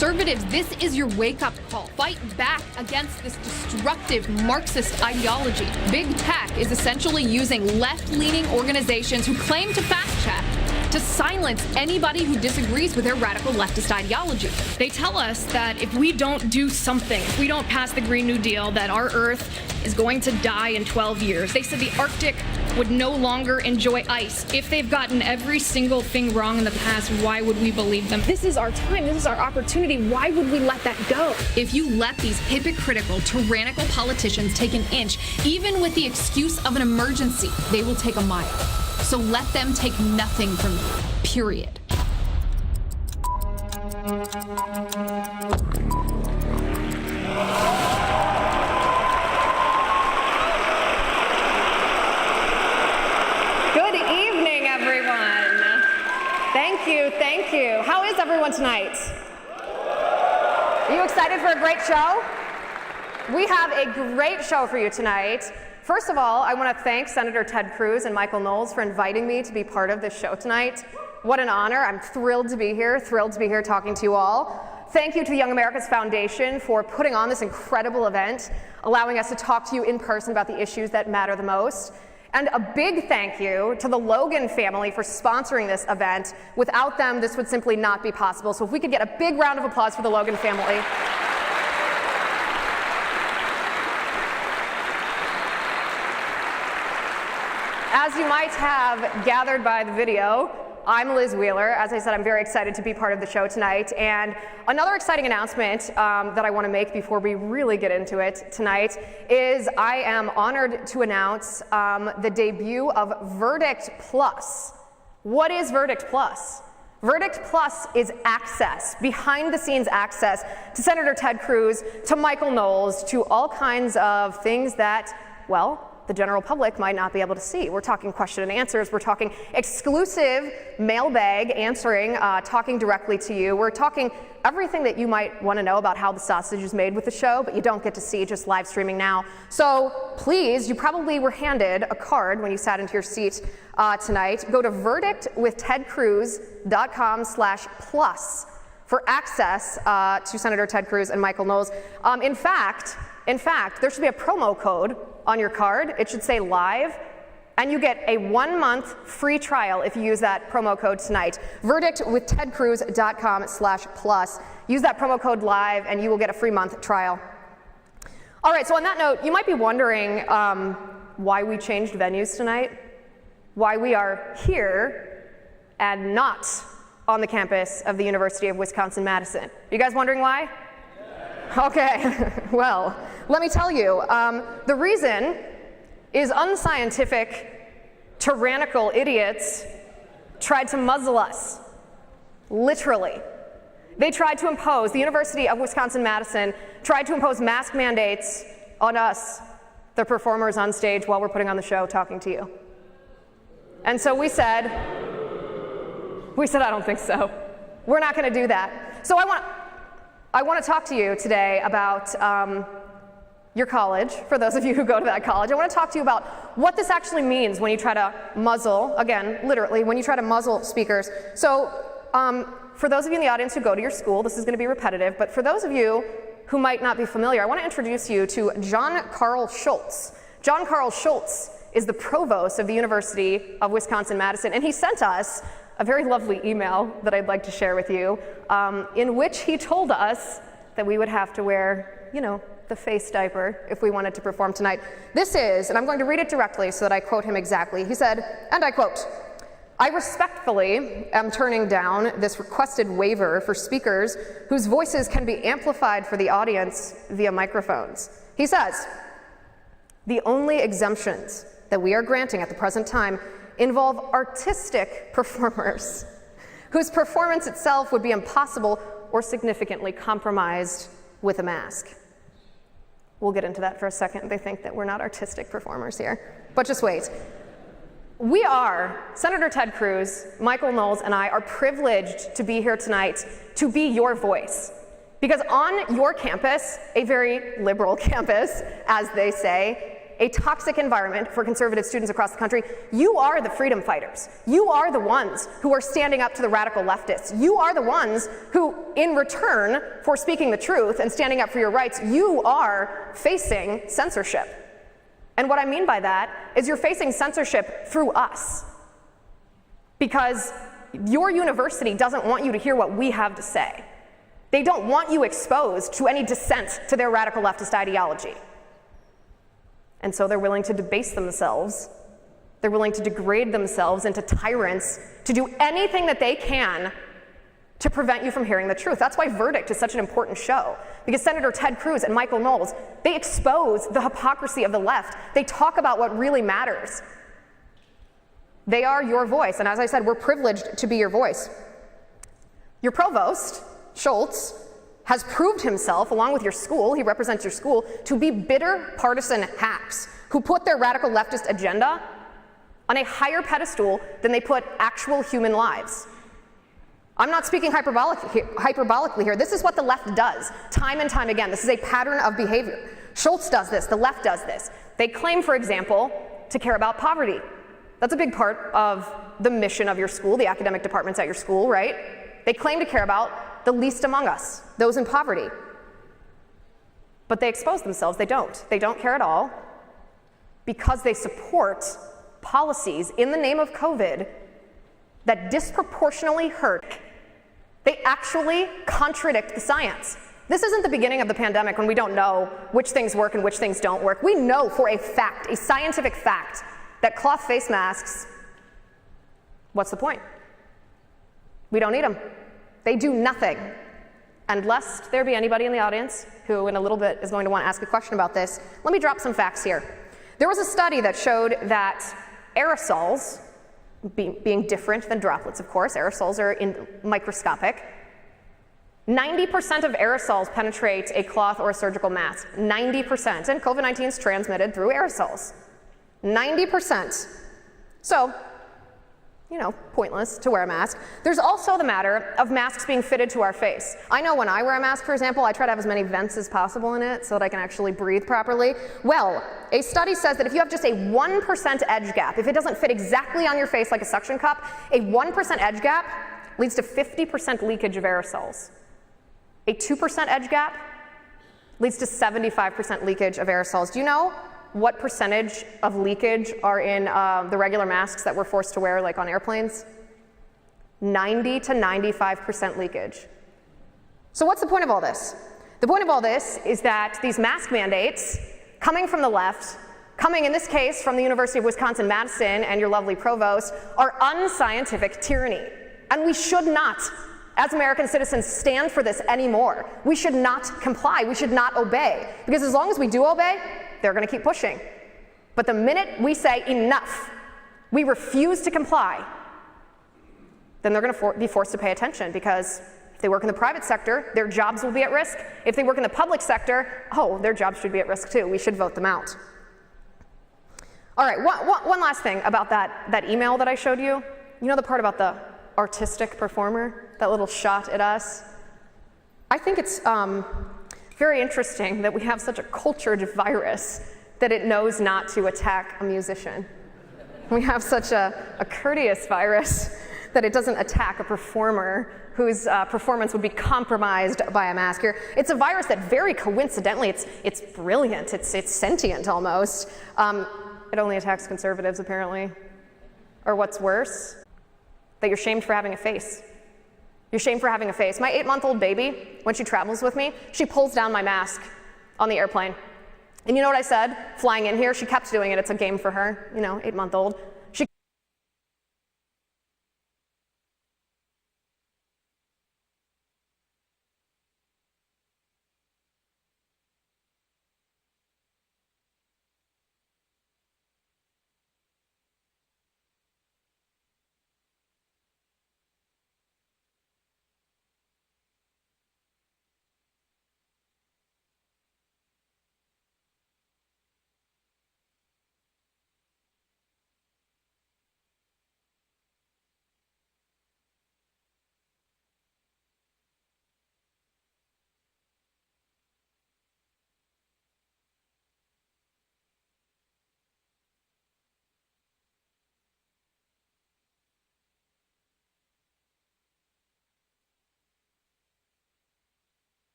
Conservatives, this is your wake-up call. Fight back against this destructive Marxist ideology. Big tech is essentially using left-leaning organizations who claim to fact-check to silence anybody who disagrees with their radical leftist ideology. They tell us that if we don't do something, if we don't pass the Green New Deal, that our Earth is going to die in 12 years. They said the Arctic would no longer enjoy ice. If they've gotten every single thing wrong in the past, why would we believe them? This is our time. This is our opportunity. Why would we let that go? If you let these hypocritical, tyrannical politicians take an inch, even with the excuse of an emergency, they will take a mile. So let them take nothing from you, period. Good evening, everyone. Thank you, thank you. How is everyone tonight? Are you excited for a great show? We have a great show for you tonight. First of all, I want to thank Senator Ted Cruz and Michael Knowles for inviting me to be part of this show tonight. What an honor. I'm thrilled to be here talking to you all. Thank you to the Young America's Foundation for putting on this incredible event, allowing us to talk to you in person about the issues that matter the most. And a big thank you to the Logan family for sponsoring this event. Without them, this would simply not be possible. So if we could get a big round of applause for the Logan family. As you might have gathered by the video, I'm Liz Wheeler. As I said, I'm very excited to be part of the show tonight. And another exciting announcement that I want to make before we really get into it tonight is I am honored to announce the debut of Verdict Plus. What is Verdict Plus? Verdict Plus is access, behind-the-scenes access to Senator Ted Cruz, to Michael Knowles, to all kinds of things that, well, the general public might not be able to see. We're talking question and answers. We're talking exclusive mailbag answering, talking directly to you. We're talking everything that you might want to know about how the sausage is made with the show, but you don't get to see just live streaming now. So please, you probably were handed a card when you sat into your seat tonight. Go to verdictwithtedcruz.com/plus for access to Senator Ted Cruz and Michael Knowles. In fact, there should be a promo code on your card. It should say live, and you get a 1-month free trial if you use that promo code tonight. Verdictwithtedcruz.com/plus. Use that promo code live, and you will get a free month trial. All right, so on that note, you might be wondering why we changed venues tonight, why we are here and not on the campus of the University of Wisconsin-Madison. You guys wondering why? Okay, well, let me tell you, the reason is unscientific, tyrannical idiots tried to muzzle us, literally. They tried to impose, the University of Wisconsin-Madison tried to impose mask mandates on us, the performers on stage while we're putting on the show talking to you. And so we said, I don't think so. We're not gonna do that. So I want to talk to you today about your college, for those of you who go to that college. I want to talk to you about what this actually means when you try to muzzle, again, literally, when you try to muzzle speakers. So for those of you in the audience who go to your school, this is going to be repetitive, but for those of you who might not be familiar, I want to introduce you to John Carl Schultz. John Carl Schultz is the provost of the University of Wisconsin-Madison, and he sent us a very lovely email that I'd like to share with you, in which he told us that we would have to wear, you know, the face diaper if we wanted to perform tonight. This is, and I'm going to read it directly so that I quote him exactly. He said, and I quote, "I respectfully am turning down this requested waiver for speakers whose voices can be amplified for the audience via microphones." He says, "The only exemptions that we are granting at the present time involve artistic performers whose performance itself would be impossible or significantly compromised with a mask." We'll get into that for a second. They think that we're not artistic performers here, but just wait. We are, Senator Ted Cruz, Michael Knowles, and I are privileged to be here tonight to be your voice. Because on your campus, a very liberal campus, as they say, a toxic environment for conservative students across the country. You are the freedom fighters. You are the ones who are standing up to the radical leftists. You are the ones who, in return for speaking the truth and standing up for your rights, you are facing censorship. And what I mean by that is you're facing censorship through us. Because your university doesn't want you to hear what we have to say. They don't want you exposed to any dissent to their radical leftist ideology. And so they're willing to debase themselves. They're willing to degrade themselves into tyrants, to do anything that they can to prevent you from hearing the truth. That's why Verdict is such an important show, because Senator Ted Cruz and Michael Knowles, they expose the hypocrisy of the left. They talk about what really matters. They are your voice, and as I said, we're privileged to be your voice. Your provost, Schultz, has proved himself, along with your school, he represents your school, to be bitter partisan hacks who put their radical leftist agenda on a higher pedestal than they put actual human lives. I'm not speaking hyperbolically here. This is what the left does time and time again. This is a pattern of behavior. Schultz does this, the left does this. They claim, for example, to care about poverty. That's a big part of the mission of your school, the academic departments at your school, right? They claim to care about the least among us, those in poverty. But they expose themselves, they don't. They don't care at all because they support policies in the name of COVID that disproportionately hurt. They actually contradict the science. This isn't the beginning of the pandemic when we don't know which things work and which things don't work. We know for a fact, a scientific fact, that cloth face masks, what's the point? We don't need them. They do nothing. And lest there be anybody in the audience who in a little bit is going to want to ask a question about this, let me drop some facts here. There was a study that showed that aerosols, being different than droplets, of course, aerosols are microscopic. 90% of aerosols penetrate a cloth or a surgical mask. 90%. And COVID-19 is transmitted through aerosols. 90%. So, pointless to wear a mask. There's also the matter of masks being fitted to our face. I know when I wear a mask, for example, I try to have as many vents as possible in it so that I can actually breathe properly. Well, a study says that if you have just a 1% edge gap, if it doesn't fit exactly on your face like a suction cup, a 1% edge gap leads to 50% leakage of aerosols. A 2% edge gap leads to 75% leakage of aerosols. Do you know what percentage of leakage are in the regular masks that we're forced to wear, like on airplanes? 90 to 95% leakage. So what's the point of all this? The point of all this is that these mask mandates, coming from the left, coming in this case from the University of Wisconsin-Madison and your lovely provost, are unscientific tyranny. And we should not, as American citizens, stand for this anymore. We should not comply. We should not obey. Because as long as we do obey, they're going to keep pushing. But the minute we say enough, we refuse to comply, then they're going to be forced to pay attention, because if they work in the private sector, their jobs will be at risk. If they work in the public sector, their jobs should be at risk too. We should vote them out. All right, one last thing about that email that I showed you. You know the part about the artistic performer, that little shot at us? I think it's very interesting that we have such a cultured virus that it knows not to attack a musician. We have such a courteous virus that it doesn't attack a performer whose performance would be compromised by a mask. It's a virus that very coincidentally, it's brilliant, it's sentient almost. It only attacks conservatives apparently. Or what's worse, that you're shamed for having a face. You're shamed for having a face. My 8-month-old baby, when she travels with me, she pulls down my mask on the airplane. And you know what I said? Flying in here, she kept doing it. It's a game for her, 8-month-old.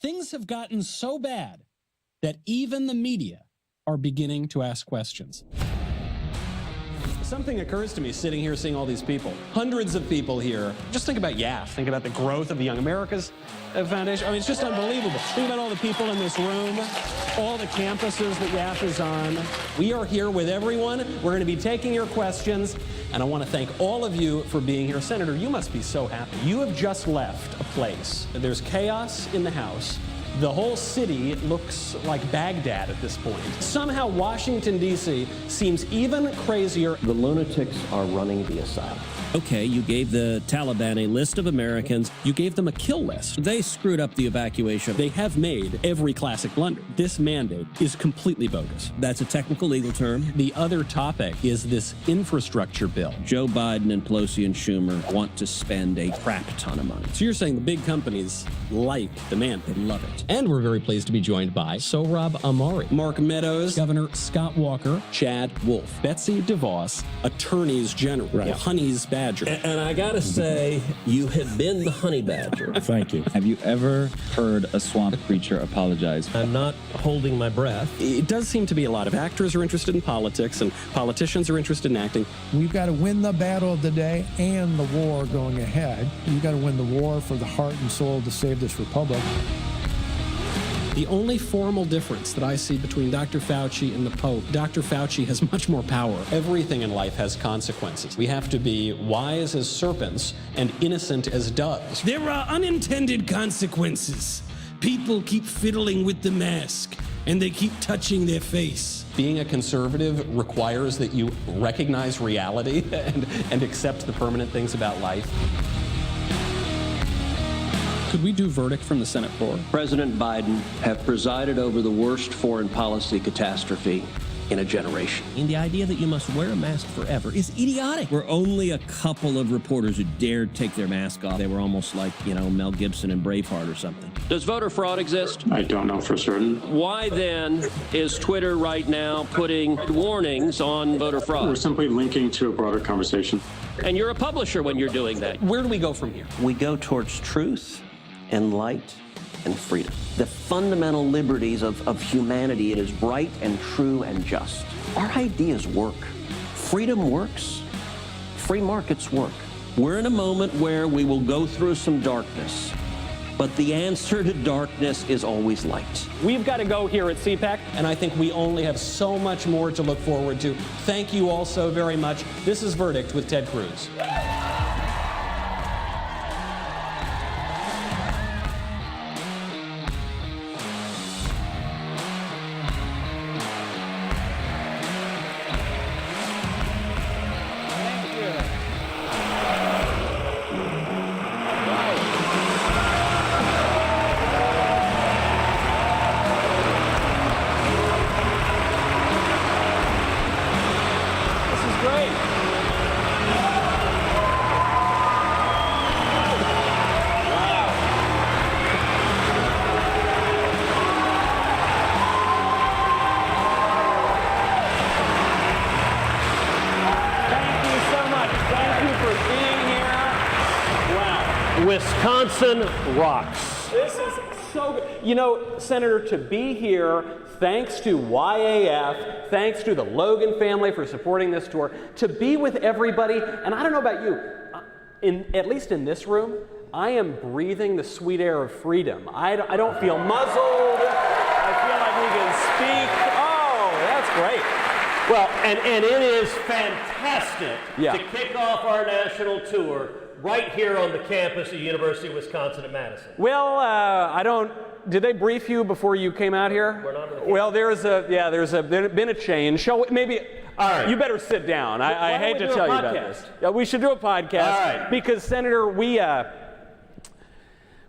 Things have gotten so bad that even the media are beginning to ask questions. Something occurs to me sitting here seeing all these people, hundreds of people here. Just think about YAF. Think about the growth of the Young America's Foundation. I mean, it's just unbelievable. Think about all the people in this room, all the campuses that YAF is on. We are here with everyone. We're going to be taking your questions, and I want to thank all of you for being here. Senator, you must be so happy. You have just left a place. There's chaos in the House. The whole city looks like Baghdad at this point. Somehow Washington, D.C. seems even crazier. The lunatics are running the asylum. Okay, you gave the Taliban a list of Americans. You gave them a kill list. They screwed up the evacuation. They have made every classic blunder. This mandate is completely bogus. That's a technical legal term. The other topic is this infrastructure bill. Joe Biden and Pelosi and Schumer want to spend a crap ton of money. So you're saying the big companies like the mandate. They love it. And we're very pleased to be joined by Sohrab Ahmari, Mark Meadows, Governor Scott Walker, Chad Wolf, Betsy DeVos, attorneys general, Honey's Badger. And I gotta say, you have been the honey badger. Thank you. Have you ever heard a swamp creature apologize? I'm not holding my breath. It does seem to be a lot of actors are interested in politics and politicians are interested in acting. We've got to win the battle of the day and the war going ahead. We've got to win the war for the heart and soul to save this republic. The only formal difference that I see between Dr. Fauci and the Pope, Dr. Fauci has much more power. Everything in life has consequences. We have to be wise as serpents and innocent as doves. There are unintended consequences. People keep fiddling with the mask, and they keep touching their face. Being a conservative requires that you recognize reality and accept the permanent things about life. Could we do verdict from the Senate floor? President Biden have presided over the worst foreign policy catastrophe in a generation. And the idea that you must wear a mask forever is idiotic. We're only a couple of reporters who dared take their mask off. They were almost like, Mel Gibson in Braveheart or something. Does voter fraud exist? I don't know for certain. Why then is Twitter right now putting warnings on voter fraud? We're simply linking to a broader conversation. And you're a publisher when you're doing that. Where do we go from here? We go towards truth and light and freedom. The fundamental liberties of humanity. It is right and true and just. Our ideas work. Freedom works. Free markets work. We're in a moment where we will go through some darkness, but the answer to darkness is always light. We've got to go here at CPAC, and I think we only have so much more to look forward to. Thank you all so very much. This is Verdict with Ted Cruz. Wisconsin rocks. This is so good. Senator, to be here, thanks to YAF, thanks to the Logan family for supporting this tour, to be with everybody, and I don't know about you, at least in this room, I am breathing the sweet air of freedom. I don't feel muzzled. I feel like we can speak. Oh, that's great. Well, and it is fantastic to kick off our national tour right here on the campus of the University of Wisconsin-Madison. Well, did they brief you before you came out here? We're not on the Well, there's been a change. All right. You better sit down. I hate to tell you about this. Yeah, we should do a podcast. All right. Because, Senator, we're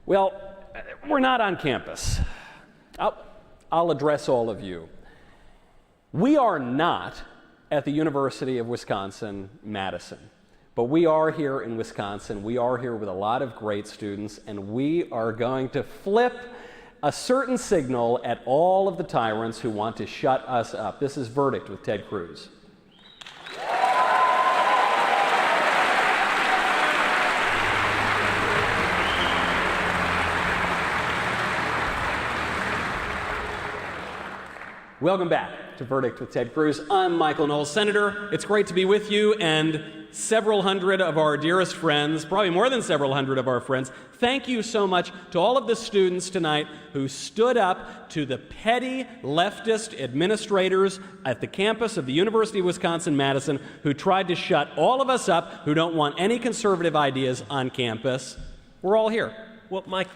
not on campus. I'll address all of you. We are not at the University of Wisconsin-Madison. But we are here in Wisconsin. We are here with a lot of great students, and we are going to flip a certain signal at all of the tyrants who want to shut us up. This is Verdict with Ted Cruz. Welcome back to Verdict with Ted Cruz. I'm Michael Knowles. Senator, it's great to be with you and several hundred of our dearest friends, probably more than several hundred of our friends. Thank you so much to all of the students tonight who stood up to the petty leftist administrators at the campus of the University of Wisconsin-Madison who tried to shut all of us up who don't want any conservative ideas on campus. We're all here. Well, Mike.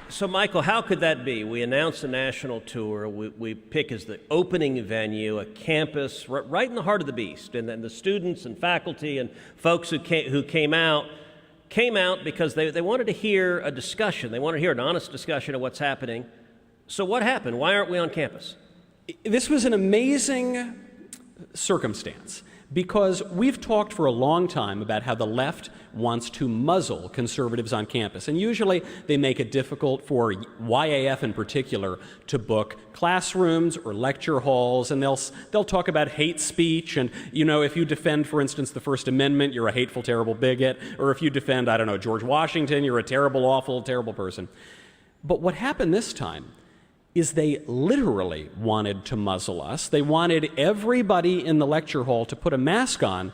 So, Michael, how could that be? We announce a national tour. We pick as the opening venue a campus right in the heart of the beast. And then the students and faculty and folks who came out because they wanted to hear a discussion. They wanted to hear an honest discussion of what's happening. So what happened? Why aren't we on campus? This was an amazing circumstance because we've talked for a long time about how the left wants to muzzle conservatives on campus. And usually they make it difficult for YAF in particular to book classrooms or lecture halls, and they'll talk about hate speech. And, you know, if you defend, for instance, the First Amendment, you're a hateful, terrible bigot. Or if you defend, I don't know, George Washington, you're a terrible, awful, terrible person. But what happened this time is they literally wanted to muzzle us. They wanted everybody in the lecture hall to put a mask on,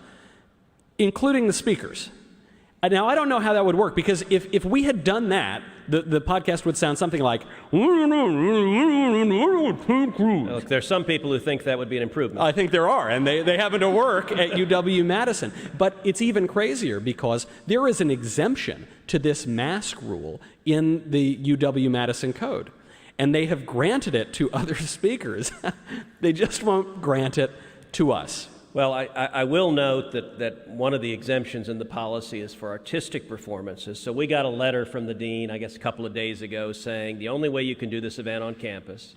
including the speakers. Now, I don't know how that would work, because if we had done that, the podcast would sound something like, Look, there's some people who think that would be an improvement. I think there are, and they happen to work at UW-Madison. But it's even crazier because there is an exemption to this mask rule in the UW-Madison code. And they have granted it to other speakers. They just won't grant it to us. Well, I will note that one of the exemptions in the policy is for artistic performances. So we got a letter from the dean, I guess a couple of days ago, saying the only way you can do this event on campus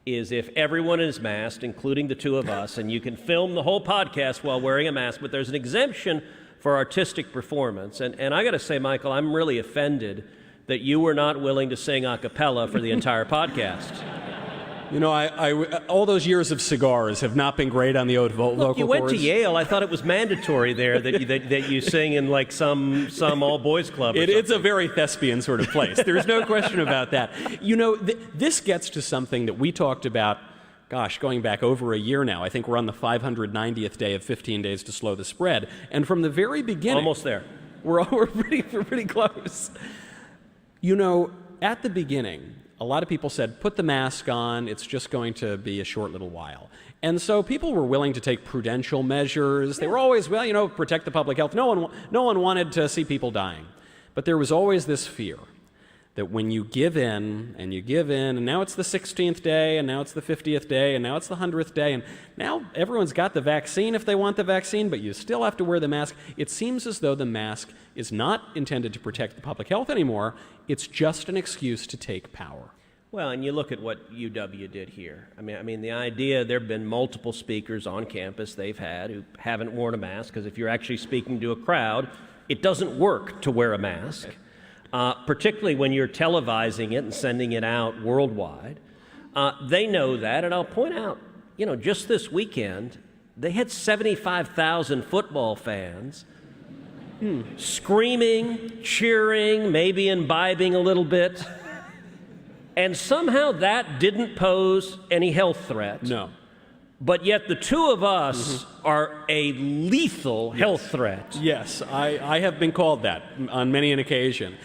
is if everyone is masked, including the two of us, and you can film the whole podcast while wearing a mask, but there's an exemption for artistic performance. And I got to say, Michael, I'm really offended that you were not willing to sing a cappella for the entire podcast. You know, all those years of cigars have not been great on the vocal cords. Look, you went to Yale. I thought it was mandatory there that you sing in like some all-boys club. It's a very thespian sort of place. There's no question about that. You know, this gets to something that we talked about, gosh, going back over a year now. I think we're on the 590th day of 15 Days to Slow the Spread. And from the very beginning... Almost there. We're pretty close. You know, at the beginning, a lot of people said, put the mask on, it's just going to be a short little while. And so people were willing to take prudential measures. They were always, well, you know, protect the public health. No one wanted to see people dying. But there was always this fear that when you give in, and now it's the 16th day, and now it's the 50th day, and now it's the 100th day, and now everyone's got the vaccine if they want the vaccine, but you still have to wear the mask. It seems as though the mask is not intended to protect the public health anymore. It's just an excuse to take power. Well, and you look at what UW did here. I mean, the idea, there have been multiple speakers on campus they've had who haven't worn a mask, because if you're actually speaking to a crowd, it doesn't work to wear a mask. Particularly when you're televising it and sending it out worldwide. They know that, and I'll point out, you know, just this weekend, they had 75,000 football fans screaming, cheering, maybe imbibing a little bit, and somehow that didn't pose any health threat. No. But yet the two of us are a lethal health threat. Yes, I have been called that on many an occasion.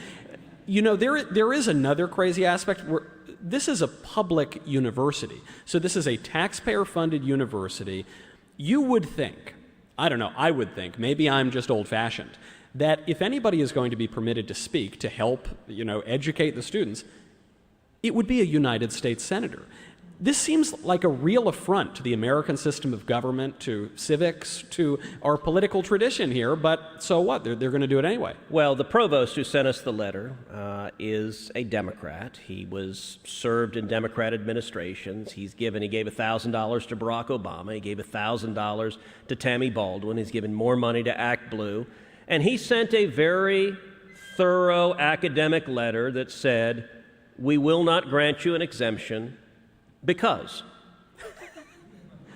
You know, there is another crazy aspect where this is a public university. So this is a taxpayer-funded university. You would think, I don't know, I would think, maybe I'm just old-fashioned, that if anybody is going to be permitted to speak to help, you know, educate the students, it would be a United States senator. This seems like a real affront to the American system of government, to civics, to our political tradition here, but so what? They're going to do it anyway. Well, the provost who sent us the letter is a Democrat. He was served in Democrat administrations. He gave $1,000 to Barack Obama. He gave $1,000 to Tammy Baldwin. He's given more money to Act Blue. And he sent a very thorough academic letter that said, we will not grant you an exemption because.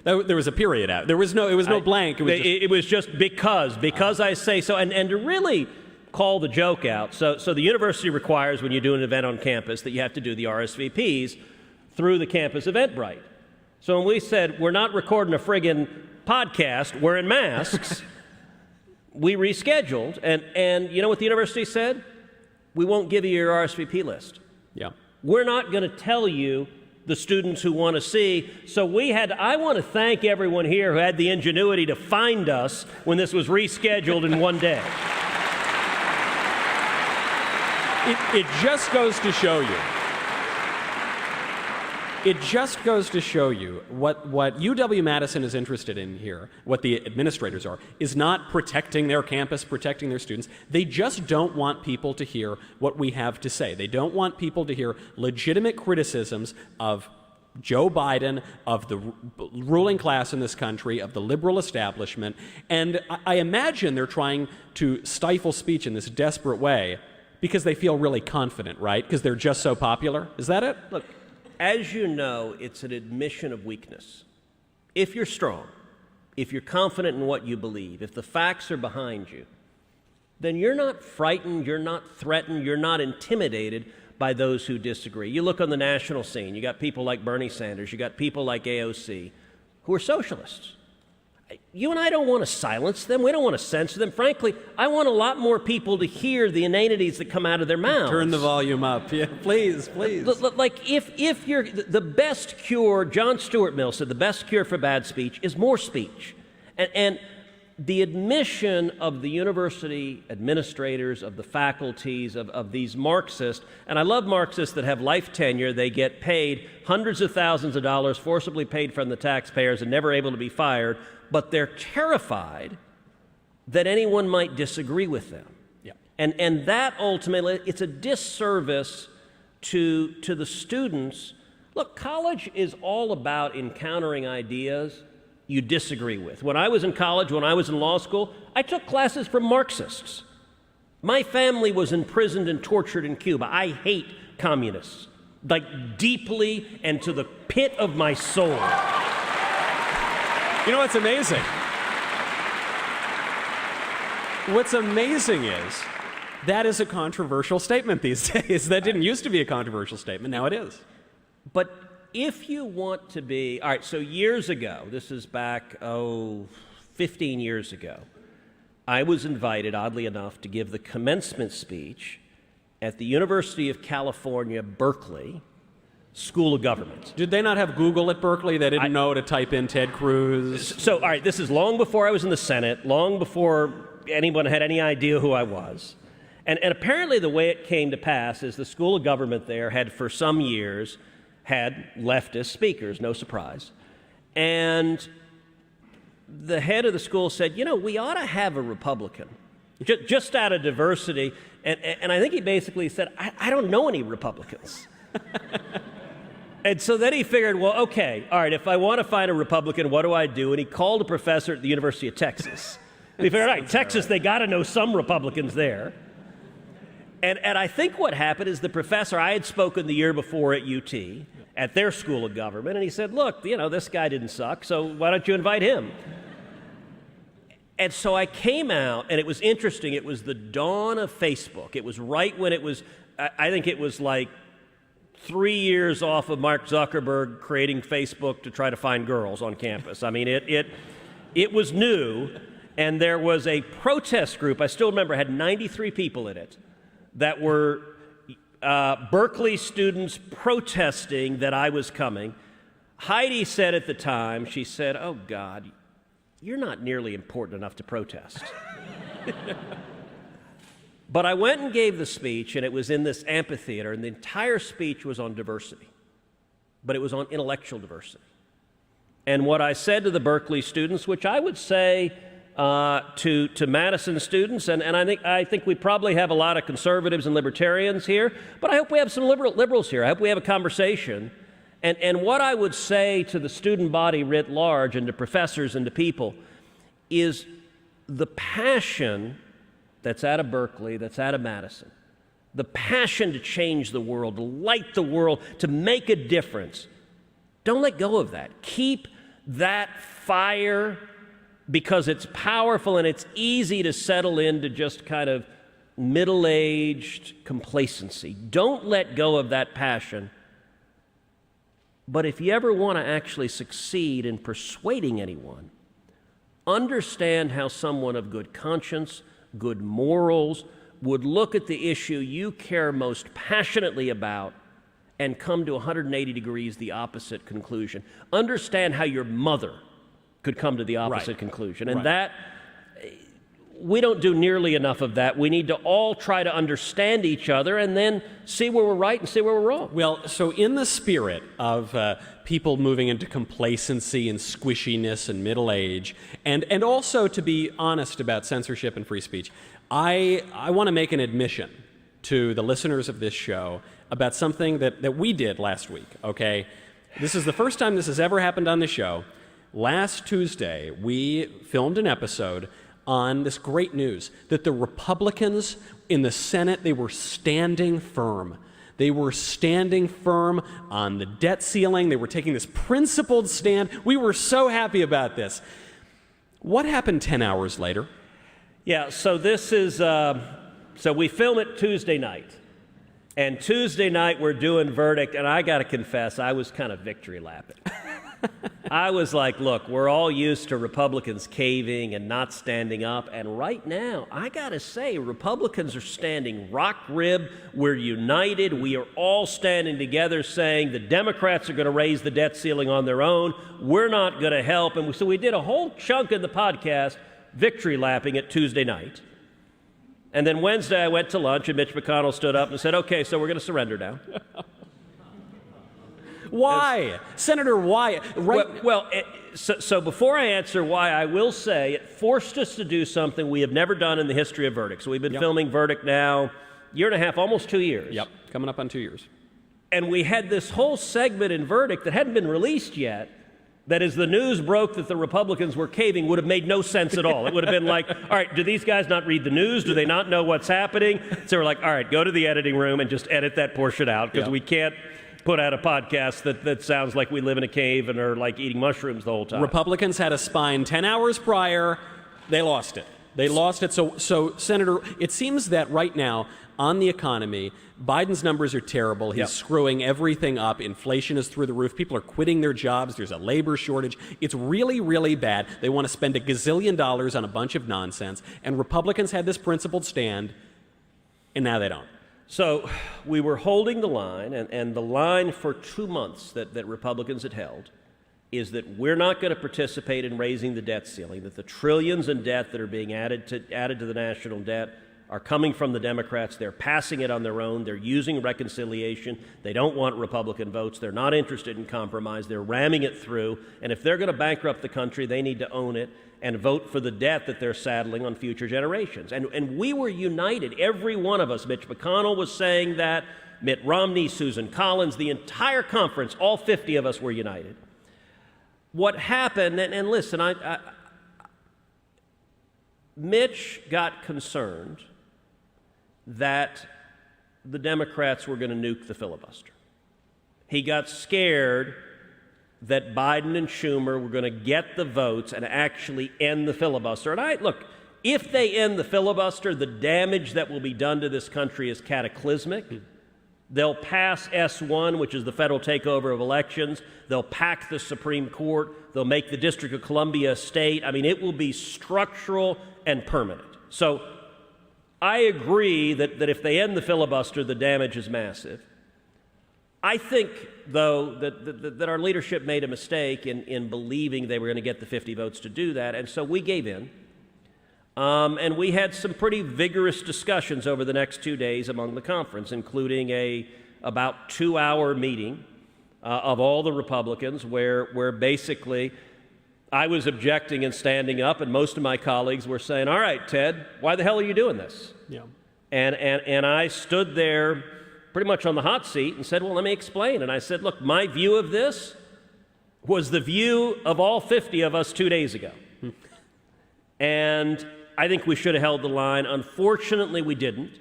There was a period out. It was no blank. It was just because I say so. And to really call the joke out. So the university requires when you do an event on campus that you have to do the RSVPs through the campus Eventbrite. So when we said, we're not recording a friggin' podcast, we're in masks, we rescheduled, and you know what the university said? We won't give you your RSVP list. Yeah. We're not going to tell you the students who want to see. So I want to thank everyone here who had the ingenuity to find us when this was rescheduled in one day. It just goes to show you. It just goes to show you what UW-Madison is interested in here, what the administrators are, is not protecting their campus, protecting their students. They just don't want people to hear what we have to say. They don't want people to hear legitimate criticisms of Joe Biden, of the ruling class in this country, of the liberal establishment. And I imagine they're trying to stifle speech in this desperate way because they feel really confident, right? Because they're just so popular. Is that it? Look, as you know, it's an admission of weakness. If you're strong, if you're confident in what you believe, if the facts are behind you, then you're not frightened, you're not threatened, you're not intimidated by those who disagree. You look on the national scene, you got people like Bernie Sanders, you got people like AOC, who are socialists. You and I don't want to silence them. We don't want to censor them. Frankly, I want a lot more people to hear the inanities that come out of their mouths. Turn the volume up. Yeah, please, please. Like if you're the best cure, John Stuart Mill said, the best cure for bad speech is more speech. And the admission of the university administrators, of the faculties, of these Marxists, and I love Marxists that have life tenure. They get paid hundreds of thousands of dollars, forcibly paid from the taxpayers, and never able to be fired, but they're terrified that anyone might disagree with them. Yeah. And that ultimately, it's a disservice to the students. Look, college is all about encountering ideas you disagree with. When I was in college, when I was in law school, I took classes from Marxists. My family was imprisoned and tortured in Cuba. I hate communists, like deeply and to the pit of my soul. You know what's amazing? What's amazing is that is a controversial statement these days. That didn't used to be a controversial statement. Now it is. But if you want to be, all right, so years ago, this is back, 15 years ago, I was invited, oddly enough, to give the commencement speech at the University of California, Berkeley, School of Government. Did they not have Google at Berkeley? They didn't know to type in Ted Cruz? So, all right, this is long before I was in the Senate, long before anyone had any idea who I was. And apparently the way it came to pass is the School of Government there had, for some years, had leftist speakers, no surprise. And the head of the school said, you know, we ought to have a Republican, just out of diversity. And I think he basically said, I don't know any Republicans. And so then he figured, well, okay, all right, if I want to find a Republican, what do I do? And he called a professor at the University of Texas. And he figured, all right, Texas, they got to know some Republicans there. And I think what happened is the professor, I had spoken the year before at UT, at their School of Government, and he said, look, you know, this guy didn't suck, so why don't you invite him? And so I came out, and it was interesting. It was the dawn of Facebook. It was right when it was, I think it was like 3 years off of Mark Zuckerberg creating Facebook to try to find girls on campus. I mean, it was new, and there was a protest group, I still remember, had 93 people in it, that were Berkeley students protesting that I was coming. Heidi said at the time, she said, oh God, you're not nearly important enough to protest. But I went and gave the speech, and it was in this amphitheater, and the entire speech was on diversity, but it was on intellectual diversity. And what I said to the Berkeley students, which I would say to Madison students, and I think we probably have a lot of conservatives and libertarians here, but I hope we have some liberals here. I hope we have a conversation. And what I would say to the student body writ large and to professors and to people is the passion that's out of Berkeley, that's out of Madison, the passion to change the world, to light the world, to make a difference. Don't let go of that. Keep that fire, because it's powerful and it's easy to settle into just kind of middle-aged complacency. Don't let go of that passion. But if you ever want to actually succeed in persuading anyone, understand how someone of good conscience, good morals, would look at the issue you care most passionately about and come to 180 degrees the opposite conclusion. Understand how your mother could come to the opposite conclusion. And that, we don't do nearly enough of that. We need to all try to understand each other and then see where we're right and see where we're wrong. Well, so in the spirit of people moving into complacency and squishiness and middle age, and also to be honest about censorship and free speech, I want to make an admission to the listeners of this show about something that we did last week, okay? This is the first time this has ever happened on the show. Last Tuesday, we filmed an episode on this great news that the Republicans in the Senate, they were standing firm. They were standing firm on the debt ceiling. They were taking this principled stand. We were so happy about this. What happened 10 hours later? Yeah, so this is, so we film it Tuesday night. And Tuesday night we're doing verdict, and I got to confess, I was kind of victory lapping. I was like, look, we're all used to Republicans caving and not standing up, and right now, I got to say, Republicans are standing rock rib. We're united. We are all standing together saying the Democrats are going to raise the debt ceiling on their own. We're not going to help. And so we did a whole chunk of the podcast victory lapping it Tuesday night. And then Wednesday I went to lunch, and Mitch McConnell stood up and said, okay, so we're going to surrender now. Why? Senator, why? Right. So before I answer why, I will say it forced us to do something we have never done in the history of Verdict. So we've been filming Verdict now, year and a half, almost 2 years. Yep, coming up on 2 years. And we had this whole segment in Verdict that hadn't been released yet, that as the news broke that the Republicans were caving would have made no sense at all. It would have been like, all right, do these guys not read the news? Do they not know what's happening? So we're like, all right, go to the editing room and just edit that portion out, because we can't put out a podcast that sounds like we live in a cave and are like eating mushrooms the whole time. Republicans had a spine 10 hours prior. They lost it. They lost it. So, Senator, it seems that right now on the economy, Biden's numbers are terrible. He's screwing everything up. Inflation is through the roof. People are quitting their jobs. There's a labor shortage. It's really, really bad. They want to spend $1 gazillion on a bunch of nonsense. And Republicans had this principled stand, and now they don't. So we were holding the line, and the line for 2 months that Republicans had held is that we're not going to participate in raising the debt ceiling, that the trillions in debt that are being added to the national debt are coming from the Democrats. They're passing it on their own. They're using reconciliation. They don't want Republican votes. They're not interested in compromise. They're ramming it through. And if they're going to bankrupt the country, they need to own it and vote for the debt that they're saddling on future generations. And we were united, every one of us. Mitch McConnell was saying that, Mitt Romney, Susan Collins, the entire conference, all 50 of us were united. What happened, and listen, Mitch got concerned that the Democrats were going to nuke the filibuster. He got scared that Biden and Schumer were going to get the votes and actually end the filibuster. And look, if they end the filibuster, the damage that will be done to this country is cataclysmic. They'll pass S1, which is the federal takeover of elections. They'll pack the Supreme Court. They'll make the District of Columbia a state. I mean, it will be structural and permanent. So I agree that if they end the filibuster, the damage is massive. I think, though, that our leadership made a mistake in believing they were going to get the 50 votes to do that, and so we gave in. And we had some pretty vigorous discussions over the next 2 days among the conference, including a about 2-hour meeting of all the Republicans where basically I was objecting and standing up, and most of my colleagues were saying, all right, Ted, why the hell are you doing this? Yeah. And I stood there pretty much on the hot seat and said, well, let me explain. And I said, look, my view of this was the view of all 50 of us 2 days ago. And I think we should have held the line. Unfortunately, we didn't.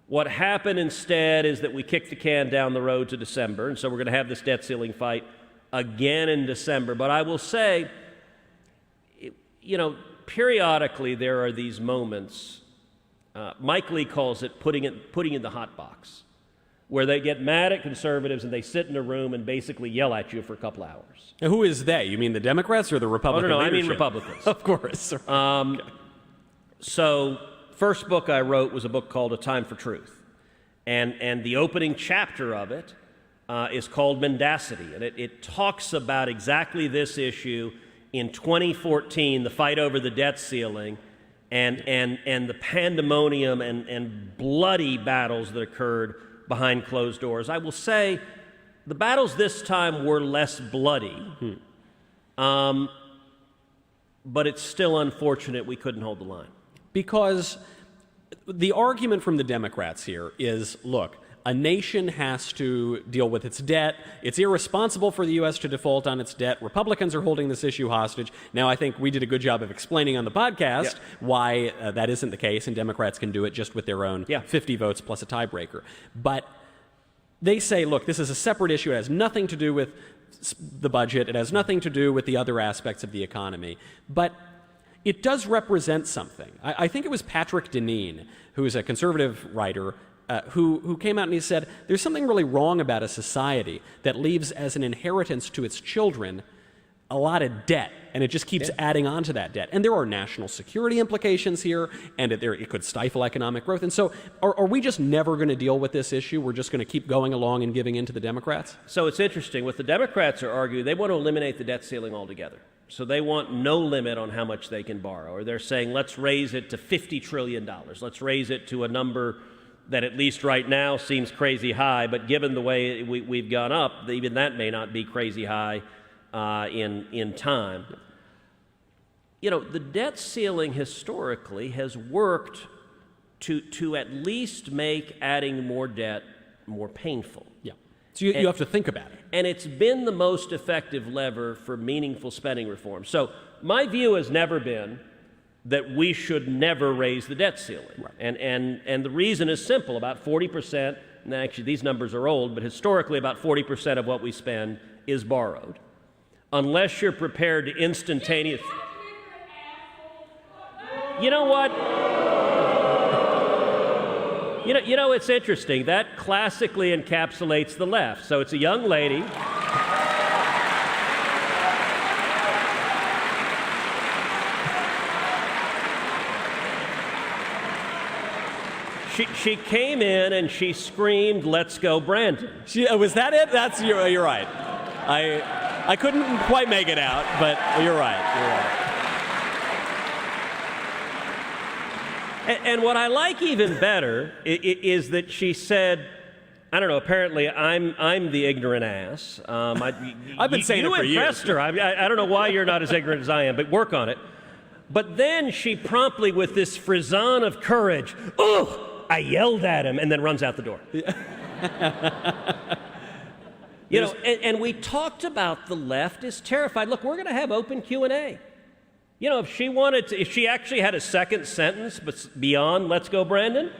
What happened instead is that we kicked the can down the road to December, and so we're going to have this debt ceiling fight again in December. But I will say, you know, periodically there are these moments Mike Lee calls it putting in the hot box, where they get mad at conservatives and they sit in a room and basically yell at you for a couple hours. Now, who is they? You mean the Democrats or the Republican no, leadership? I mean Republicans. Of course. So, first book I wrote was a book called A Time for Truth. And the opening chapter of it is called Mendacity. And it talks about exactly this issue in 2014, the fight over the debt ceiling, and the pandemonium and bloody battles that occurred behind closed doors. I will say the battles this time were less bloody, but it's still unfortunate we couldn't hold the line. Because the argument from the Democrats here is, look, a nation has to deal with its debt. It's irresponsible for the U.S. to default on its debt. Republicans are holding this issue hostage. Now, I think we did a good job of explaining on the podcast why that isn't the case, and Democrats can do it just with their own 50 votes plus a tiebreaker. But they say, look, this is a separate issue. It has nothing to do with the budget. It has nothing to do with the other aspects of the economy. But it does represent something. I think it was Patrick Deneen, who is a conservative writer, who came out and he said, there's something really wrong about a society that leaves as an inheritance to its children a lot of debt, and it just keeps adding on to that debt. And there are national security implications here, and it could stifle economic growth. And so are we just never going to deal with this issue? We're just going to keep going along and giving in to the Democrats? So it's interesting. What the Democrats are arguing, they want to eliminate the debt ceiling altogether. So they want no limit on how much they can borrow. Or they're saying, let's raise it to $50 trillion. Let's raise it to a number that at least right now seems crazy high, but given the way we've gone up, even that may not be crazy high in time. You know, the debt ceiling historically has worked to at least make adding more debt more painful. Yeah. So you have to think about it. And it's been the most effective lever for meaningful spending reform. So my view has never been that we should never raise the debt ceiling. Right. And the reason is simple. About 40%, and actually these numbers are old, but historically about 40% of what we spend is borrowed. Unless you're prepared to instantaneously... You know what? You know, it's interesting. That classically encapsulates the left. So it's a young lady. She came in and she screamed, "Let's go, Brandon." Was that it? You're right. I couldn't quite make it out, but you're right. And what I like even better is that she said, I don't know, apparently I'm the ignorant ass. I've been saying it for years. You impressed her. I don't know why you're not as ignorant as I am, but work on it. But then she promptly, with this frisson of courage, "Oh, I yelled at him," and then runs out the door. You know, and we talked about the left is terrified. Look, we're going to have open Q&A. You know, if she actually had a second sentence but beyond "Let's go, Brandon,"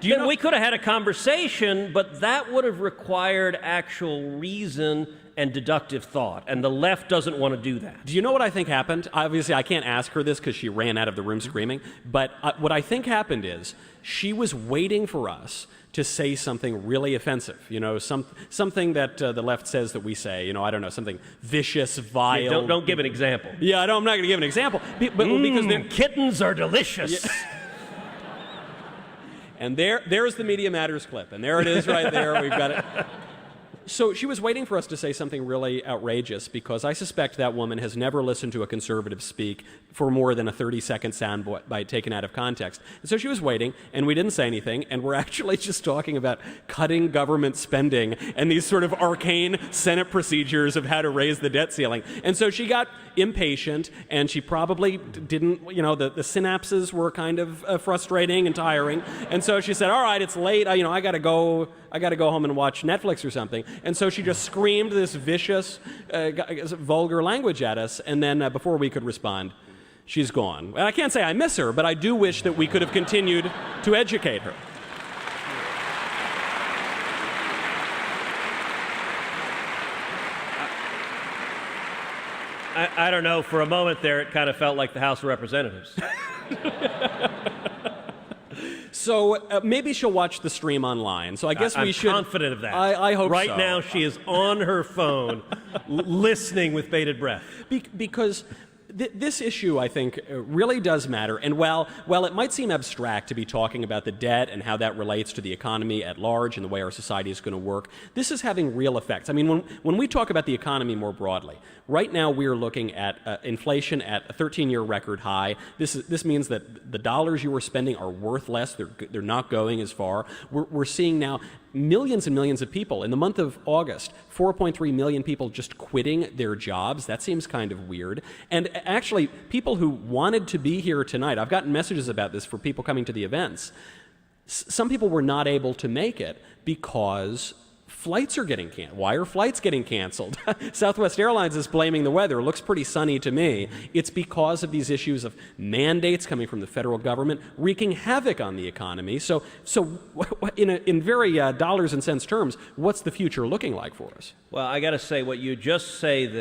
then we could have had a conversation, but that would have required actual reason and deductive thought, and the left doesn't want to do that. Do you know what I think happened? Obviously, I can't ask her this because she ran out of the room screaming, but what I think happened is she was waiting for us to say something really offensive, you know, something that the left says that we say, you know, I don't know, something vicious, vile. Yeah, don't give an example. Yeah, I'm not going to give an example, because kittens are delicious. Yeah. And there's the Media Matters clip, and there it is right there. We've got it. So she was waiting for us to say something really outrageous, because I suspect that woman has never listened to a conservative speak for more than a 30-second soundbite taken out of context. And so she was waiting, and we didn't say anything, and we're actually just talking about cutting government spending and these sort of arcane Senate procedures of how to raise the debt ceiling. And so she got impatient, and she probably didn't, you know, the synapses were kind of frustrating and tiring. And so she said, "All right, it's late. I got to go home and watch Netflix or something." And so she just screamed this vicious, vulgar language at us, and then before we could respond, she's gone. And I can't say I miss her, but I do wish that we could have continued to educate her. I don't know, for a moment there it kind of felt like the House of Representatives. So maybe she'll watch the stream online. So I guess we should. I'm confident of that. I hope right so. now she is on her phone listening with bated breath. Because this issue, I think, really does matter. And while it might seem abstract to be talking about the debt and how that relates to the economy at large and the way our society is going to work, this is having real effects. I mean, when we talk about the economy more broadly, right now we're looking at inflation at a 13-year record high. This means that the dollars you are spending are worth less. They're not going as far. We're seeing now millions and millions of people. In the month of August, 4.3 million people just quitting their jobs. That seems kind of weird. And actually, people who wanted to be here tonight, I've gotten messages about this for people coming to the events. Some people were not able to make it because flights are getting canceled. Why are flights getting canceled? Southwest Airlines is blaming the weather. It looks pretty sunny to me. It's because of these issues of mandates coming from the federal government wreaking havoc on the economy. So in very dollars and cents terms, what's the future looking like for us? Well, I got to say, what you just said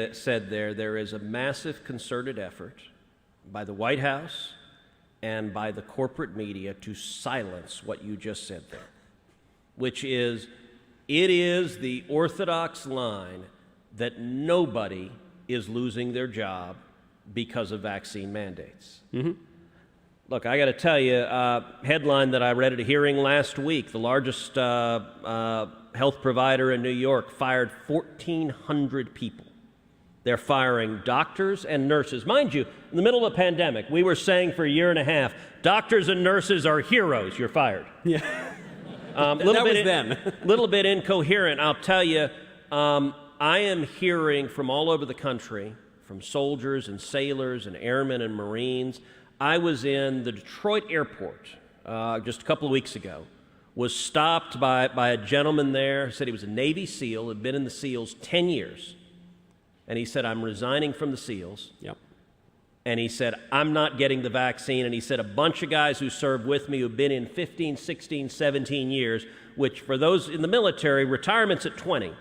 there is a massive concerted effort by the White House and by the corporate media to silence what you just said there, which is, it is the orthodox line that nobody is losing their job because of vaccine mandates. Mm-hmm. Look, I got to tell you, headline that I read at a hearing last week, the largest health provider in New York fired 1,400 people. They're firing doctors and nurses. Mind you, in the middle of a pandemic, we were saying for a year and a half, doctors and nurses are heroes, you're fired. Yeah. Little bit incoherent. I'll tell you, I am hearing from all over the country, from soldiers and sailors and airmen and Marines. I was in the Detroit airport just a couple of weeks ago, was stopped by a gentleman there, said he was a Navy SEAL, had been in the SEALs 10 years. And he said, I'm resigning from the SEALs. Yep. And he said, I'm not getting the vaccine. And he said, a bunch of guys who served with me who've been in 15, 16, 17 years, which for those in the military, retirement's at 20.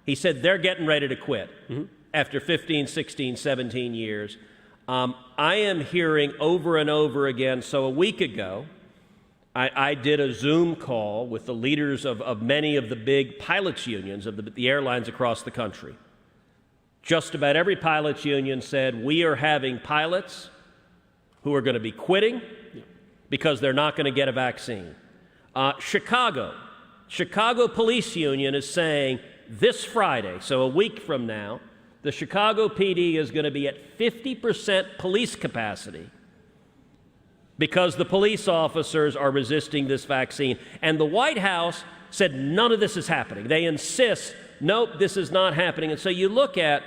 He said, they're getting ready to quit after 15, 16, 17 years. I am hearing over and over again. So a week ago, I did a Zoom call with the leaders of many of the big pilots unions of the airlines across the country. Just about every pilots union said, we are having pilots who are going to be quitting because they're not going to get a vaccine. Chicago Police Union is saying this Friday, so a week from now, the Chicago PD is going to be at 50% police capacity because the police officers are resisting this vaccine. And the White House said none of this is happening. They insist, nope, this is not happening. And so you look at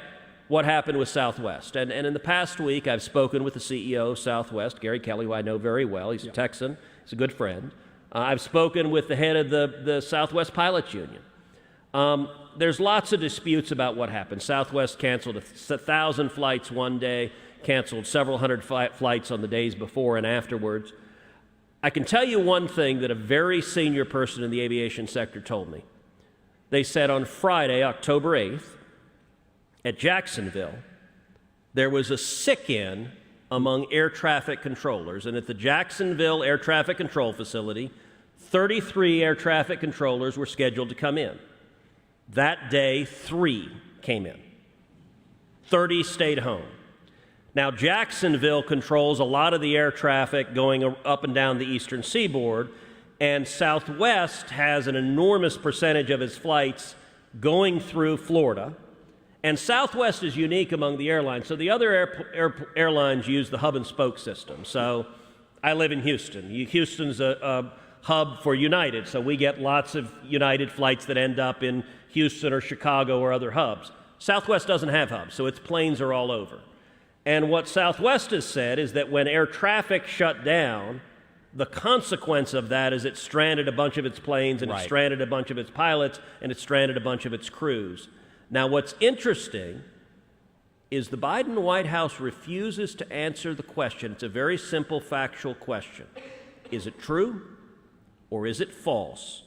what happened with Southwest. And in the past week, I've spoken with the CEO of Southwest, Gary Kelly, who I know very well. He's a Texan. He's a good friend. I've spoken with the head of the Southwest Pilots Union. There's lots of disputes about what happened. Southwest canceled 1,000 flights one day, canceled several hundred flights on the days before and afterwards. I can tell you one thing that a very senior person in the aviation sector told me. They said on Friday, October 8th, at Jacksonville, there was a sick-in among air traffic controllers. And at the Jacksonville Air Traffic Control Facility, 33 air traffic controllers were scheduled to come in. That day, 3 came in. 30 stayed home. Now, Jacksonville controls a lot of the air traffic going up and down the eastern seaboard, and Southwest has an enormous percentage of its flights going through Florida. And Southwest is unique among the airlines. So the other airlines use the hub and spoke system. So I live in Houston. Houston's a hub for United, so we get lots of United flights that end up in Houston or Chicago or other hubs. Southwest doesn't have hubs, so its planes are all over. And what Southwest has said is that when air traffic shut down, the consequence of that is it stranded a bunch of its planes, and it stranded a bunch of its pilots, and it stranded a bunch of its crews. Now, what's interesting is the Biden White House refuses to answer the question. It's a very simple, factual question. Is it true or is it false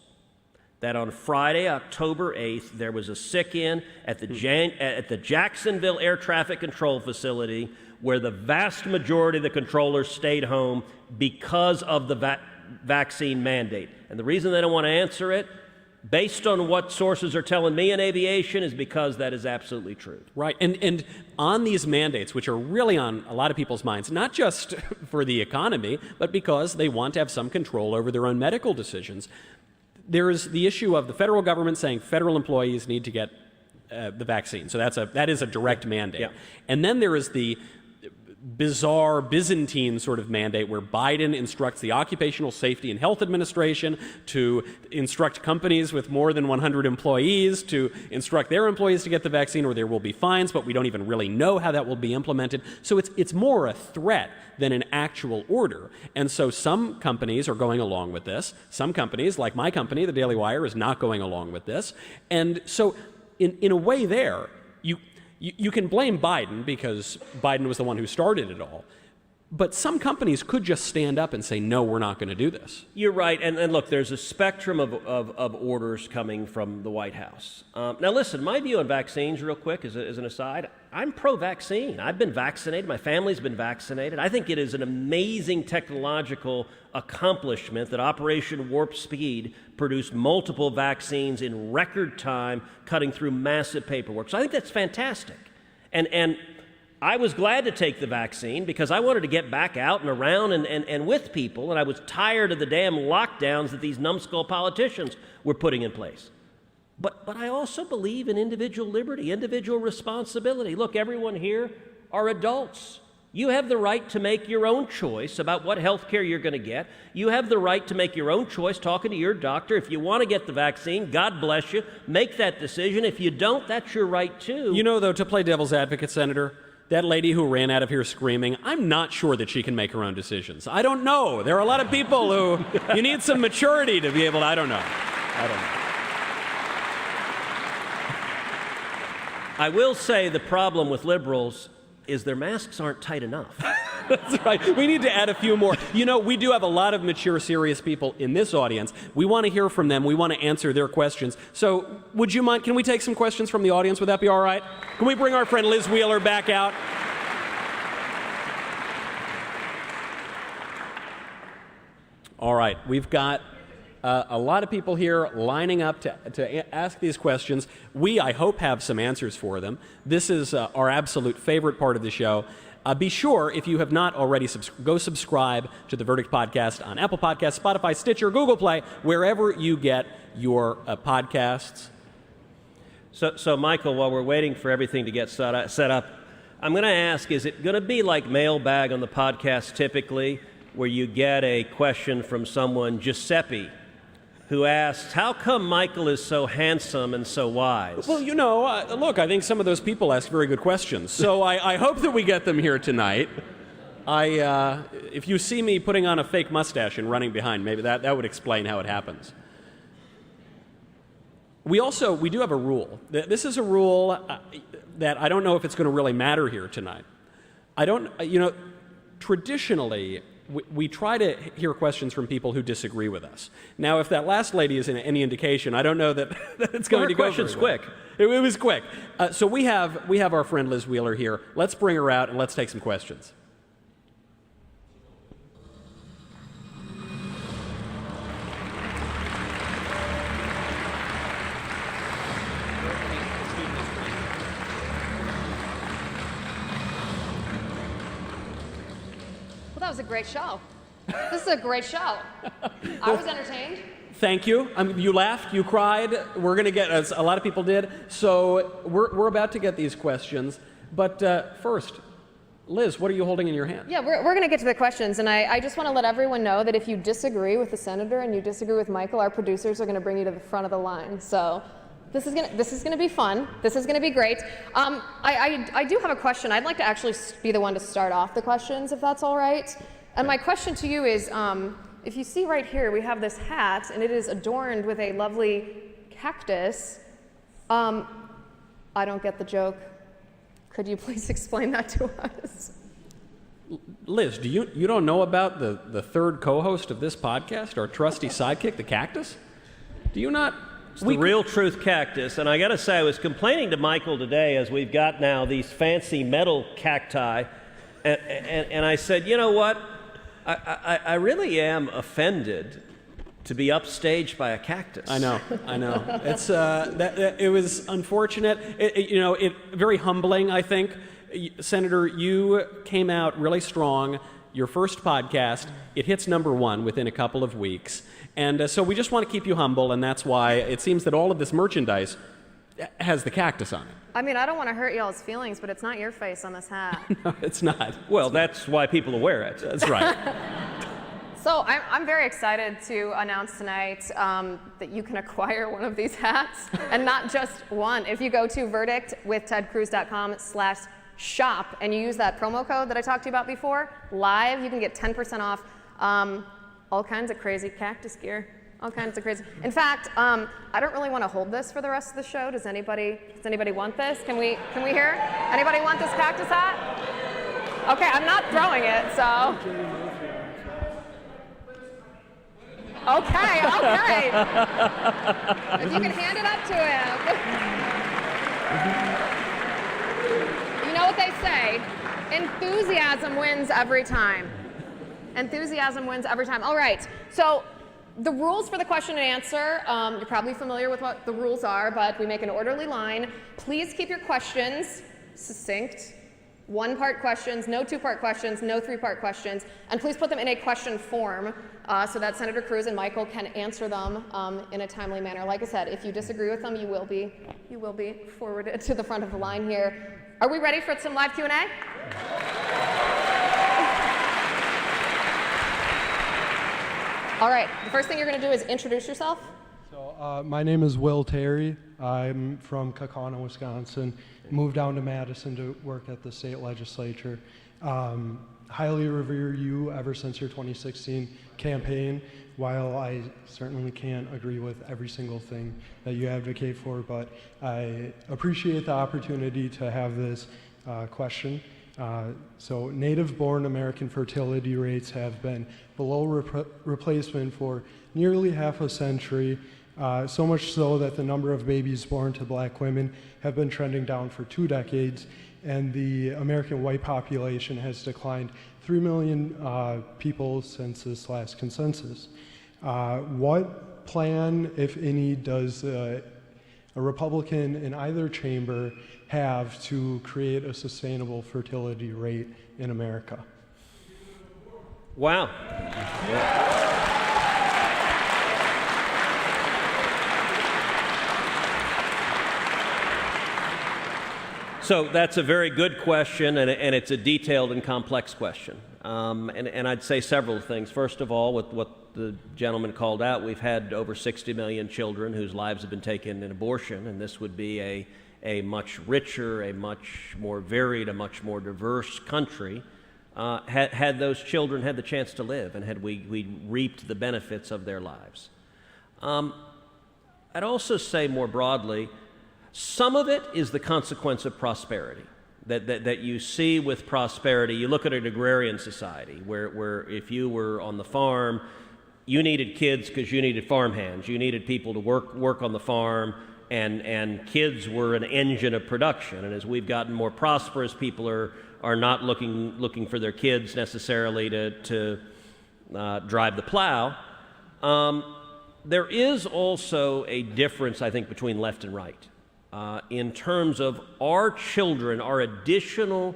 that on Friday, October 8th, there was a sick-in at the Jacksonville Air Traffic Control Facility where the vast majority of the controllers stayed home because of the vaccine mandate? And the reason they don't want to answer it, based on what sources are telling me in aviation, is because that is absolutely true. Right. And on these mandates, which are really on a lot of people's minds, not just for the economy, but because they want to have some control over their own medical decisions, there's the issue of the federal government saying federal employees need to get the vaccine. So that is a direct mandate. Yeah. And then there is the bizarre Byzantine sort of mandate where Biden instructs the Occupational Safety and Health Administration to instruct companies with more than 100 employees to instruct their employees to get the vaccine, or there will be fines, but we don't even really know how that will be implemented. So it's more a threat than an actual order. And so some companies are going along with this. Some companies, like my company, the Daily Wire, is not going along with this. And so in a way there, you can blame Biden because Biden was the one who started it all. But some companies could just stand up and say, no, we're not going to do this. You're right. And look, there's a spectrum of orders coming from the White House. Now, listen, my view on vaccines, real quick, as an aside, I'm pro-vaccine. I've been vaccinated. My family's been vaccinated. I think it is an amazing technological accomplishment that Operation Warp Speed produced multiple vaccines in record time, cutting through massive paperwork. So I think that's fantastic. And I was glad to take the vaccine because I wanted to get back out and around and with people, and I was tired of the damn lockdowns that these numbskull politicians were putting in place. But I also believe in individual liberty, individual responsibility. Look, everyone here are adults. You have the right to make your own choice about what health care you're going to get. You have the right to make your own choice talking to your doctor. If you want to get the vaccine, God bless you. Make that decision. If you don't, that's your right too. You know, though, to play devil's advocate, Senator, that lady who ran out of here screaming, I'm not sure that she can make her own decisions. I don't know. There are a lot of people who you need some maturity to be able to, I don't know. I will say the problem with liberals is their masks aren't tight enough. That's right. We need to add a few more. You know, we do have a lot of mature, serious people in this audience. We want to hear from them. We want to answer their questions. So would you mind, can we take some questions from the audience? Would that be all right? Can we bring our friend Liz Wheeler back out? All right. We've got a lot of people here lining up to ask these questions. We, I hope, have some answers for them. This is our absolute favorite part of the show. Be sure, if you have not already, go subscribe to the Verdict Podcast on Apple Podcasts, Spotify, Stitcher, Google Play, wherever you get your podcasts. So, Michael, while we're waiting for everything to get set up, I'm going to ask, is it going to be like Mailbag on the podcast typically, where you get a question from someone, Giuseppe, who asks, how come Michael is so handsome and so wise? Well, you know, look, I think some of those people ask very good questions. So I hope that we get them here tonight. If you see me putting on a fake mustache and running behind, maybe that would explain how it happens. We do have a rule. This is a rule that I don't know if it's going to really matter here tonight. Traditionally, we try to hear questions from people who disagree with us. Now, if that last lady is any indication, I don't know that it's going to go very well. Quick. It was quick. So we have our friend Liz Wheeler here. Let's bring her out and let's take some questions. That was a great show. This is a great show. I was entertained. Thank you. You laughed, you cried. We're going to get, as a lot of people did. So we're about to get these questions. But first, Liz, what are you holding in your hand? Yeah, we're going to get to the questions. And I just want to let everyone know that if you disagree with the senator and you disagree with Michael, our producers are going to bring you to the front of the line. So this is going to be fun. This is going to be great. I do have a question. I'd like to actually be the one to start off the questions, if that's all right. And my question to you is, if you see right here, we have this hat, and it is adorned with a lovely cactus. I don't get the joke. Could you please explain that to us? Liz, you don't know about the third co-host of this podcast, our trusty sidekick, the cactus? Do you not? It's the real truth cactus. And I got to say, I was complaining to Michael today as we've got now these fancy metal cacti. And I said, you know what? I really am offended to be upstaged by a cactus. I know. It's it was unfortunate. It very humbling. I think, Senator, you came out really strong. Your first podcast, it hits #1 within a couple of weeks, and so we just want to keep you humble, and that's why it seems that all of this merchandise has the cactus on it. I mean, I don't want to hurt y'all's feelings, but it's not your face on this hat. No, it's not. Well, that's why people wear it. That's right. So I'm very excited to announce tonight that you can acquire one of these hats, and not just one. If you go to verdictwithtedcruz.com/shop and you use that promo code that I talked to you about before, live, you can get 10% off all kinds of crazy cactus gear. All kinds of crazy. In fact, I don't really want to hold this for the rest of the show. Does anybody want this? Can we hear? Anybody want this cactus hat? Okay, I'm not throwing it, so. Okay. If you can hand it up to him. You know what they say? Enthusiasm wins every time. Enthusiasm wins every time. All right, so the rules for the question and answer, you're probably familiar with what the rules are, but we make an orderly line. Please keep your questions succinct. 1-part questions, no 2-part questions, no 3-part questions, and please put them in a question form so that Senator Cruz and Michael can answer them in a timely manner. Like I said, if you disagree with them, you will be forwarded to the front of the line here. Are we ready for some live Q&A? All right, the first thing you're going to do is introduce yourself. So my name is Will Terry. I'm from Kaukauna, Wisconsin. Moved down to Madison to work at the state legislature. Highly revere you ever since your 2016 campaign. While I certainly can't agree with every single thing that you advocate for, but I appreciate the opportunity to have this question. So native-born American fertility rates have been below replacement for nearly half a century, so much so that the number of babies born to black women have been trending down for 2 decades, and the American white population has declined 3 million people since this last consensus. What plan, if any, does a Republican in either chamber have to create a sustainable fertility rate in America? Wow. So that's a very good question, and it's a detailed and complex question. And I'd say several things. First of all, with what the gentleman called out, we've had over 60 million children whose lives have been taken in abortion, and this would be a much richer, a much more varied, a much more diverse country had those children had the chance to live, and had we reaped the benefits of their lives. I'd also say more broadly, some of it is the consequence of prosperity that you see with prosperity. You look at an agrarian society where if you were on the farm, you needed kids because you needed farmhands. You needed people to work on the farm, and kids were an engine of production. And as we've gotten more prosperous, people are not looking for their kids necessarily to drive the plow. There is also a difference, I think, between left and right. In terms of our children, our additional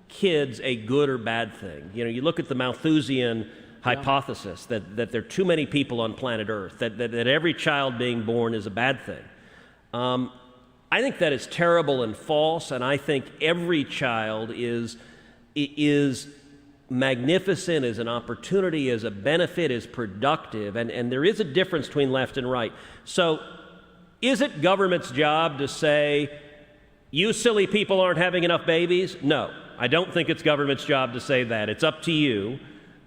kids, a good or bad thing. You know, you look at the Malthusian hypothesis that there are too many people on planet Earth, that every child being born is a bad thing. I think that is terrible and false, and I think every child is magnificent, is an opportunity, is a benefit, is productive, and there is a difference between left and right. So, is it government's job to say, you silly people aren't having enough babies? No, I don't think it's government's job to say that. It's up to you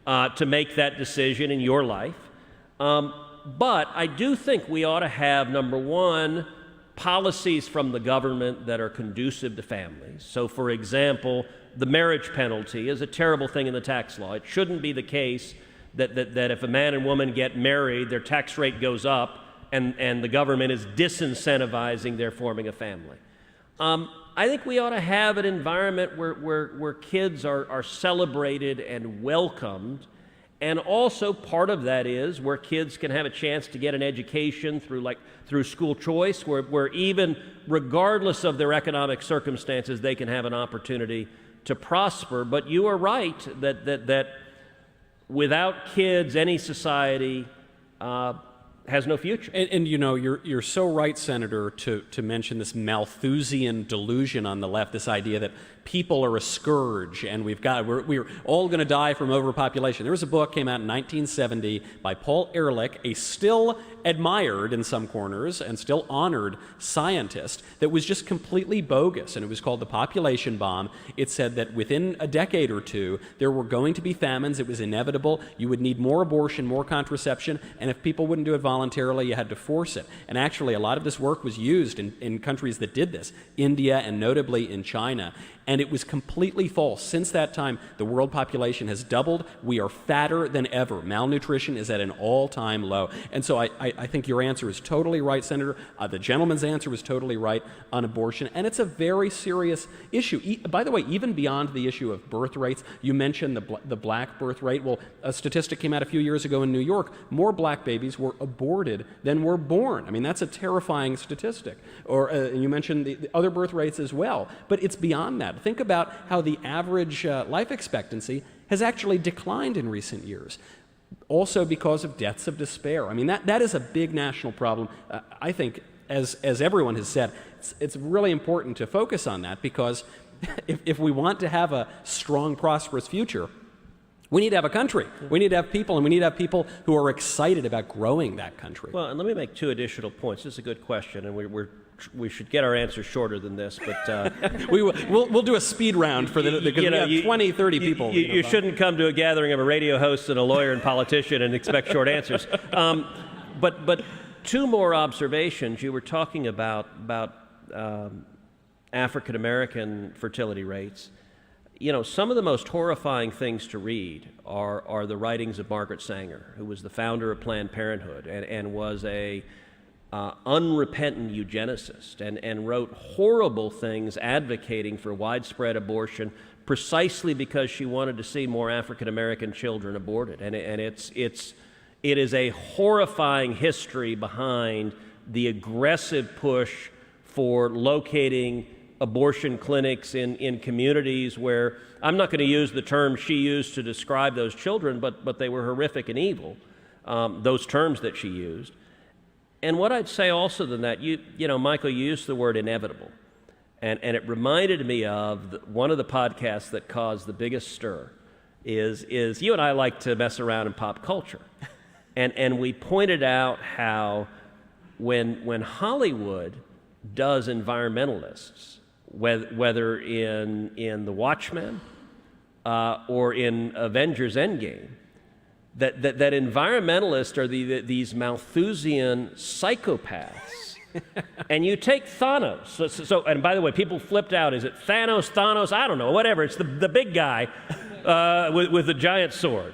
to make that decision in your life. But I do think we ought to have, number one, policies from the government that are conducive to families. So, for example, the marriage penalty is a terrible thing in the tax law. It shouldn't be the case that if a man and woman get married, their tax rate goes up, and the government is disincentivizing their forming a family. I think we ought to have an environment where kids are celebrated and welcomed, And also part of that is where kids can have a chance to get an education through school choice, where even regardless of their economic circumstances, they can have an opportunity to prosper. But you are right that without kids, any society has no future. And you know, you're so right, Senator, to mention this Malthusian delusion on the left, this idea that people are a scourge and we're all going to die from overpopulation. There was a book came out in 1970 by Paul Ehrlich, a still admired in some corners and still honored scientist, that was just completely bogus, and it was called The Population Bomb. It said that within a decade or two there were going to be famines. It was inevitable. You would need more abortion, more contraception, and if people wouldn't do it voluntarily, you had to force it. And actually a lot of this work was used in countries that did this, India and notably in China. And it was completely false. Since that time, the world population has doubled. We are fatter than ever. Malnutrition is at an all-time low. And so I think your answer is totally right, Senator. The gentleman's answer was totally right on abortion. And it's a very serious issue. By the way, even beyond the issue of birth rates, you mentioned the black birth rate. Well, a statistic came out a few years ago in New York. More black babies were aborted than were born. I mean, that's a terrifying statistic. Or you mentioned the other birth rates as well. But it's beyond that. Think about how the average life expectancy has actually declined in recent years, also because of deaths of despair. I mean, that is a big national problem. I think, as everyone has said, it's really important to focus on that, because if we want to have a strong, prosperous future, we need to have a country. We need to have people, and we need to have people who are excited about growing that country. Well, and let me make two additional points. This is a good question, and we should get our answers shorter than this, but we'll do a speed round for because we have 20, 30 people. You shouldn't come to a gathering of a radio host and a lawyer and politician and expect short answers. But two more observations. You were talking about African American fertility rates. You know, some of the most horrifying things to read are the writings of Margaret Sanger, who was the founder of Planned Parenthood and was a unrepentant eugenicist and wrote horrible things advocating for widespread abortion precisely because she wanted to see more African American children aborted. And it is a horrifying history behind the aggressive push for locating abortion clinics in communities where, I'm not going to use the term she used to describe those children, but they were horrific and evil, those terms that she used. And what I'd say also than that, you know, Michael, you used the word inevitable. And it reminded me of one of the podcasts that caused the biggest stir is you and I like to mess around in pop culture. And we pointed out how when Hollywood does environmentalists, whether in The Watchmen or in Avengers Endgame, that environmentalists are these Malthusian psychopaths. And you take Thanos. So, and by the way, people flipped out. Is it Thanos? I don't know. Whatever. It's the big guy with the giant sword.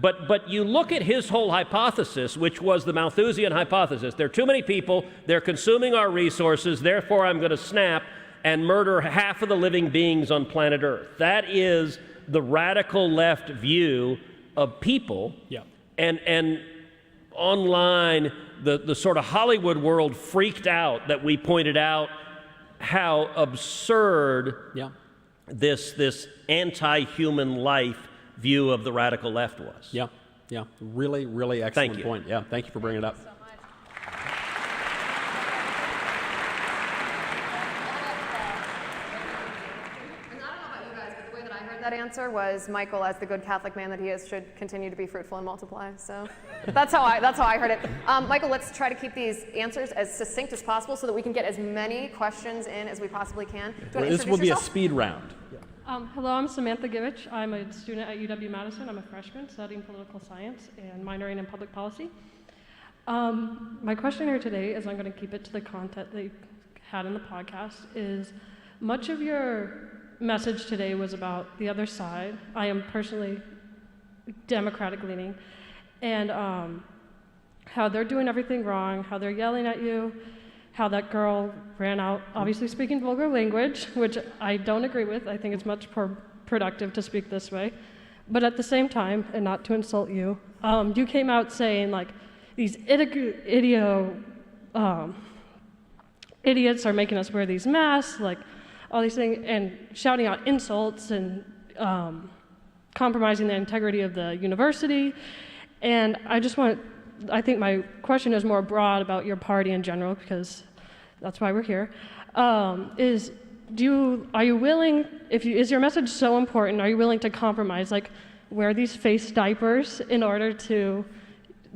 But you look at his whole hypothesis, which was the Malthusian hypothesis. There are too many people. They're consuming our resources. Therefore, I'm going to snap and murder half of the living beings on planet Earth. That is the radical left view of people. Yeah. And online, the sort of Hollywood world freaked out that we pointed out how absurd this anti-human life view of the radical left was. Yeah. Really, really excellent point. Yeah, thank you for bringing it up. That answer was Michael, as the good Catholic man that he is, should continue to be fruitful and multiply. So that's how I heard it. Michael, let's try to keep these answers as succinct as possible so that we can get as many questions in as we possibly can. This will be a speed round. Hello, I'm Samantha Givich. I'm a student at UW-Madison. I'm a freshman studying political science and minoring in public policy. My question here today, as I'm going to keep it to the content that you had in the podcast, is much of your message today was about the other side. I am personally Democratic leaning, and how they're doing everything wrong, how they're yelling at you, how that girl ran out, obviously speaking vulgar language, which I don't agree with. I think it's much more productive to speak this way. But at the same time, and not to insult you, you came out saying like these idiots are making us wear these masks, like all these things, and shouting out insults and compromising the integrity of the university. And I think my question is more broad about your party in general, because that's why we're here. Are you willing, is your message so important, are you willing to compromise, like wear these face diapers in order to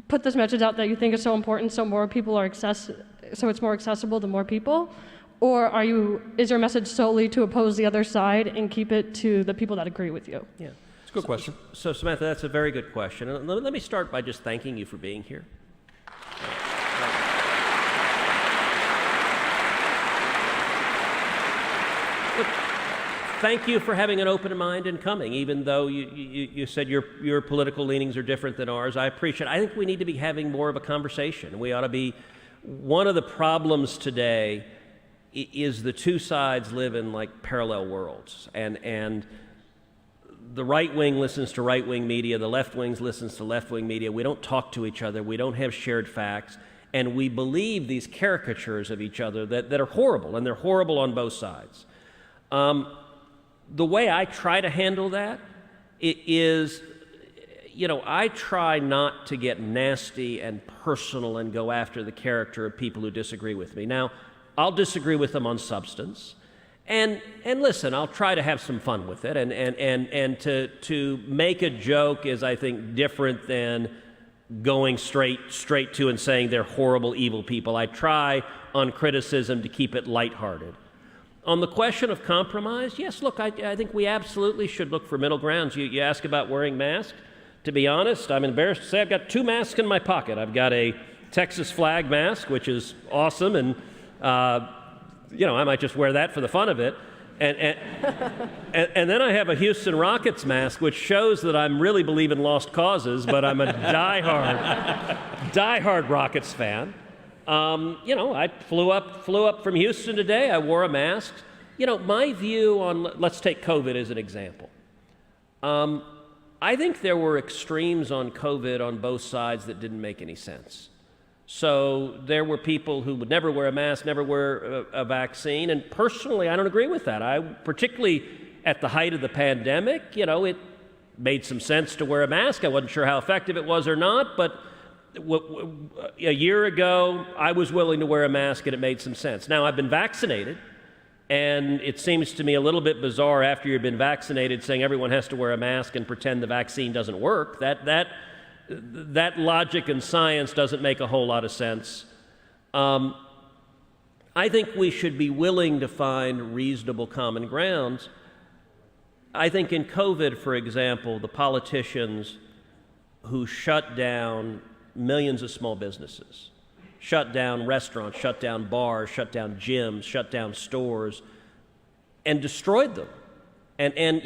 put this message out that you think is so important so more people are so it's more accessible to more people? Or is your message solely to oppose the other side and keep it to the people that agree with you? Yeah. It's a good question. So Samantha, that's a very good question. And let me start by just thanking you for being here. Look, thank you for having an open mind and coming, even though you said your political leanings are different than ours. I appreciate it. I think we need to be having more of a conversation. We ought to be, one of the problems today is the two sides live in like parallel worlds, and the right wing listens to right wing media, the left wing listens to left wing media. We don't talk to each other, we don't have shared facts, and we believe these caricatures of each other that are horrible, and they're horrible on both sides. The way I try to handle that is, I try not to get nasty and personal and go after the character of people who disagree with me. Now, I'll disagree with them on substance, and listen, I'll try to have some fun with it, and to make a joke is, I think, different than going straight to and saying they're horrible, evil people. I try on criticism to keep it lighthearted. On the question of compromise, yes, look, I think we absolutely should look for middle grounds. You ask about wearing masks. To be honest, I'm embarrassed to say I've got two masks in my pocket. I've got a Texas flag mask, which is awesome, and I might just wear that for the fun of it. And then I have a Houston Rockets mask, which shows that I'm really believe in lost causes, but I'm a diehard Rockets fan. I flew up from Houston today. I wore a mask. My view on, let's take COVID as an example. I think there were extremes on COVID on both sides that didn't make any sense. So there were people who would never wear a mask, never wear a vaccine, and personally, I don't agree with that. Particularly at the height of the pandemic, it made some sense to wear a mask. I wasn't sure how effective it was or not, but a year ago, I was willing to wear a mask, and it made some sense. Now, I've been vaccinated, and it seems to me a little bit bizarre after you've been vaccinated saying everyone has to wear a mask and pretend the vaccine doesn't work. That logic and science doesn't make a whole lot of sense. I think we should be willing to find reasonable common grounds. I think in COVID, for example, the politicians who shut down millions of small businesses, shut down restaurants, shut down bars, shut down gyms, shut down stores, and destroyed them. And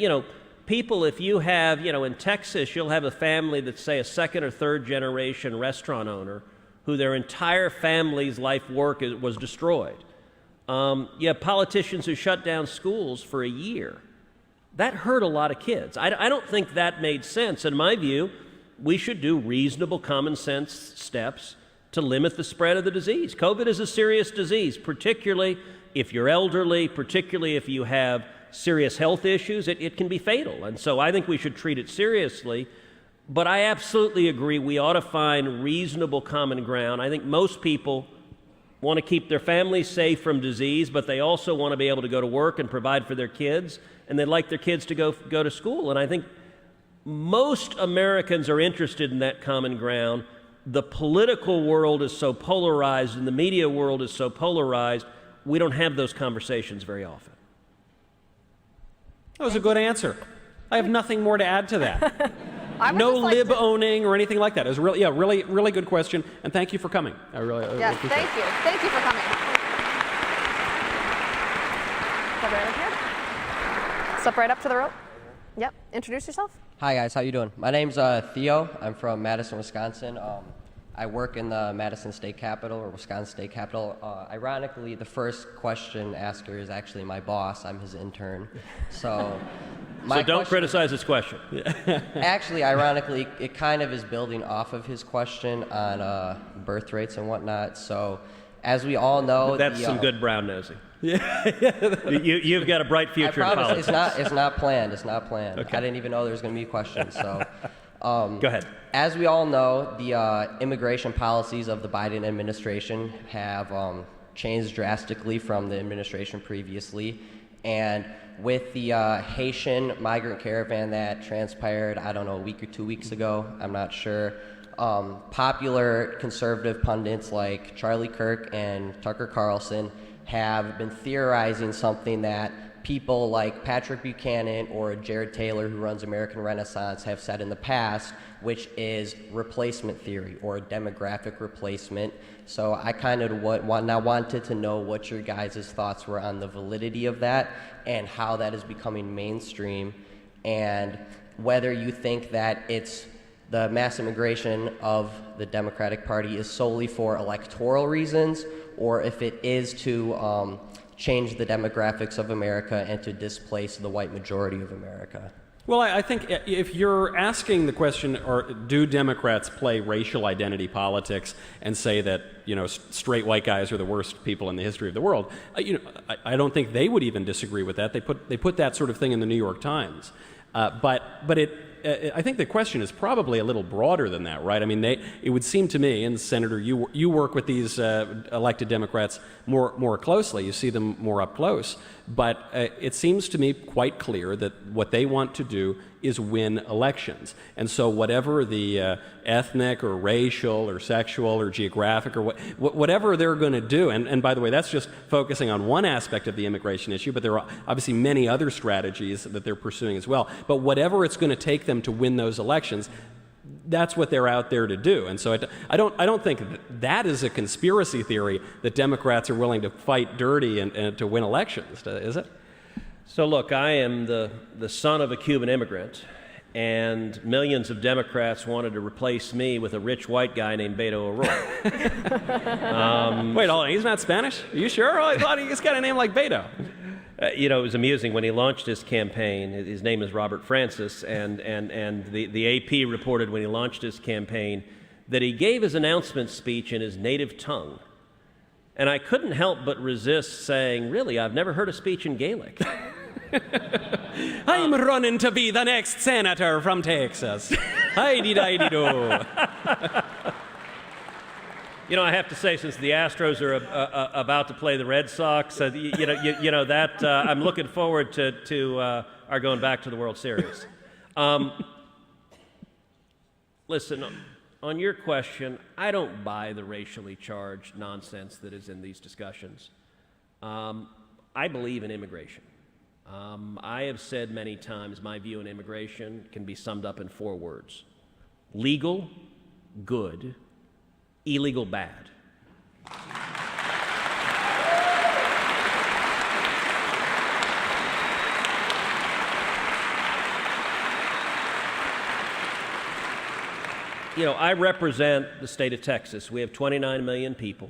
people, if you have, in Texas, you'll have a family that's, say, a second or third generation restaurant owner who their entire family's life work was destroyed. You have politicians who shut down schools for a year. That hurt a lot of kids. I don't think that made sense. In my view, we should do reasonable common sense steps to limit the spread of the disease. COVID is a serious disease, particularly if you're elderly, particularly if you have serious health issues. It can be fatal. And so I think we should treat it seriously. But I absolutely agree we ought to find reasonable common ground. I think most people want to keep their families safe from disease, but they also want to be able to go to work and provide for their kids, and they'd like their kids to go to school. And I think most Americans are interested in that common ground. The political world is so polarized and the media world is so polarized, we don't have those conversations very often. That was a good answer. I have nothing more to add to that. No lib owning or anything like that. It was really good question, and thank you for coming. I really yes, appreciate it. Thank you. Thank you for coming. Step right up here. Step right up to the rope. Yep. Introduce yourself. Hi guys, how you doing? My name's Theo. I'm from Madison, Wisconsin. I work in the Madison State Capitol, or Wisconsin State Capitol. Ironically, the first question asker is actually my boss. I'm his intern. So So don't criticize his question. Actually, ironically, it kind of is building off of his question on birth rates and whatnot. So, as we all know, that's some good brown nosing. You've got a bright future in politics. It's not planned. It's not planned. Okay. I didn't even know there was going to be questions. So, go ahead. As we all know, the immigration policies of the Biden administration have changed drastically from the administration previously, and with the Haitian migrant caravan that transpired, I don't know, a week or 2 weeks ago, I'm not sure. Popular conservative pundits like Charlie Kirk and Tucker Carlson have been theorizing something that people like Patrick Buchanan or Jared Taylor, who runs American Renaissance, have said in the past, which is replacement theory or demographic replacement. So I kind of wanted to know what your guys' thoughts were on the validity of that and how that is becoming mainstream, and whether you think that it's the mass immigration of the Democratic Party is solely for electoral reasons, or if it is to change the demographics of America and to displace the white majority of America. Well, I think if you're asking the question, or do Democrats play racial identity politics and say that, straight white guys are the worst people in the history of the world, I don't think they would even disagree with that. They put that sort of thing in the New York Times. But I think the question is probably a little broader than that, right? I mean, it would seem to me, and Senator, you work with these elected Democrats more closely. You see them more up close. But it seems to me quite clear that what they want to do is win elections. And so whatever the ethnic or racial or sexual or geographic or whatever they're going to do, and by the way, that's just focusing on one aspect of the immigration issue, but there are obviously many other strategies that they're pursuing as well. But whatever it's going to take them to win those elections, that's what they're out there to do. And so I don't think that is a conspiracy theory that Democrats are willing to fight dirty and to win elections, is it? So look, I am the son of a Cuban immigrant, and millions of Democrats wanted to replace me with a rich white guy named Beto O'Rourke. Wait, hold on, he's not Spanish? Are you sure? I thought he's got a name like Beto. It was amusing when he launched his campaign. His name is Robert Francis, and the AP reported when he launched his campaign that he gave his announcement speech in his native tongue. And I couldn't help but resist saying, really, I've never heard a speech in Gaelic. I'm running to be the next senator from Texas. Hi-de-di-de-do. I have to say, since the Astros are about to play the Red Sox, I'm looking forward to our going back to the World Series. Listen, on your question, I don't buy the racially charged nonsense that is in these discussions. I believe in immigration. I have said many times my view on immigration can be summed up in 4 words: legal, good, illegal, bad. I represent the state of Texas. We have 29 million people.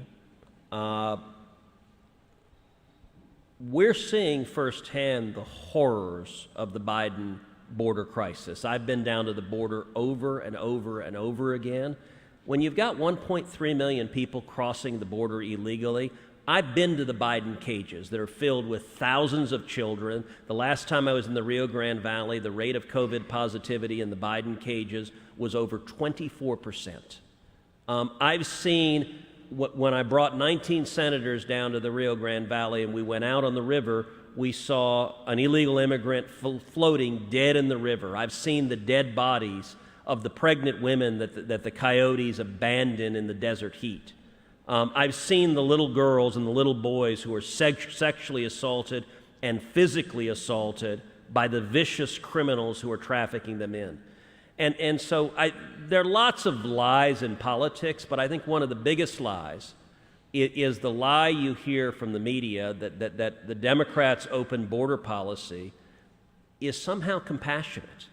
We're seeing firsthand the horrors of the Biden border crisis. I've been down to the border over and over and over again. When you've got 1.3 million people crossing the border illegally, I've been to the Biden cages that are filled with thousands of children. The last time I was in the Rio Grande Valley, the rate of COVID positivity in the Biden cages was over 24%. I've seen, when I brought 19 senators down to the Rio Grande Valley and we went out on the river, we saw an illegal immigrant floating dead in the river. I've seen the dead bodies of the pregnant women that the coyotes abandon in the desert heat. I've seen the little girls and the little boys who are sexually assaulted and physically assaulted by the vicious criminals who are trafficking them in. And so there are lots of lies in politics, but I think one of the biggest lies is the lie you hear from the media that the Democrats' open border policy is somehow compassionate.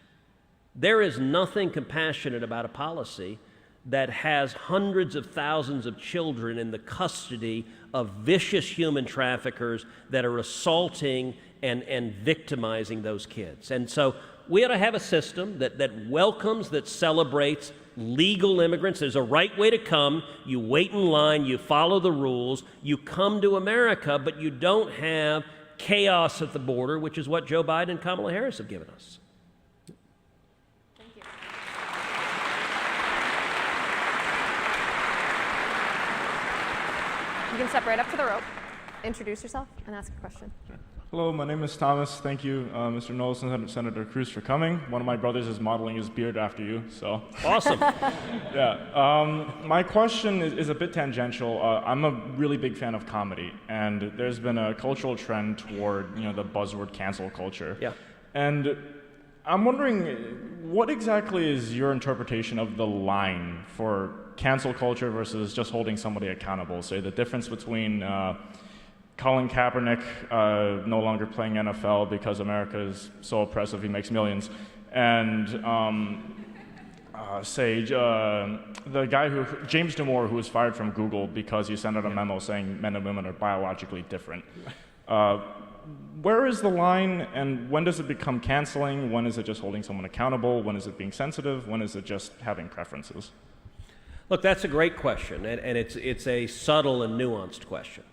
There is nothing compassionate about a policy that has hundreds of thousands of children in the custody of vicious human traffickers that are assaulting and victimizing those kids. And so we ought to have a system that welcomes, that celebrates legal immigrants. There's a right way to come. You wait in line, you follow the rules, you come to America, but you don't have chaos at the border, which is what Joe Biden and Kamala Harris have given us. Thank you. You can step right up to the rope, introduce yourself, and ask a question. Hello, my name is Thomas. Thank you, Mr. Knowles and Senator Cruz, for coming. One of my brothers is modeling his beard after you, so. Awesome. Yeah. My question is a bit tangential. I'm a really big fan of comedy, and there's been a cultural trend toward, the buzzword cancel culture. Yeah. And I'm wondering, what exactly is your interpretation of the line for cancel culture versus just holding somebody accountable? Say the difference between Colin Kaepernick no longer playing NFL because America is so oppressive he makes millions, and the guy James Damore, who was fired from Google because he sent out a memo saying men and women are biologically different. Where is the line, and when does it become canceling? When is it just holding someone accountable? When is it being sensitive? When is it just having preferences? Look, that's a great question, and it's a subtle and nuanced question.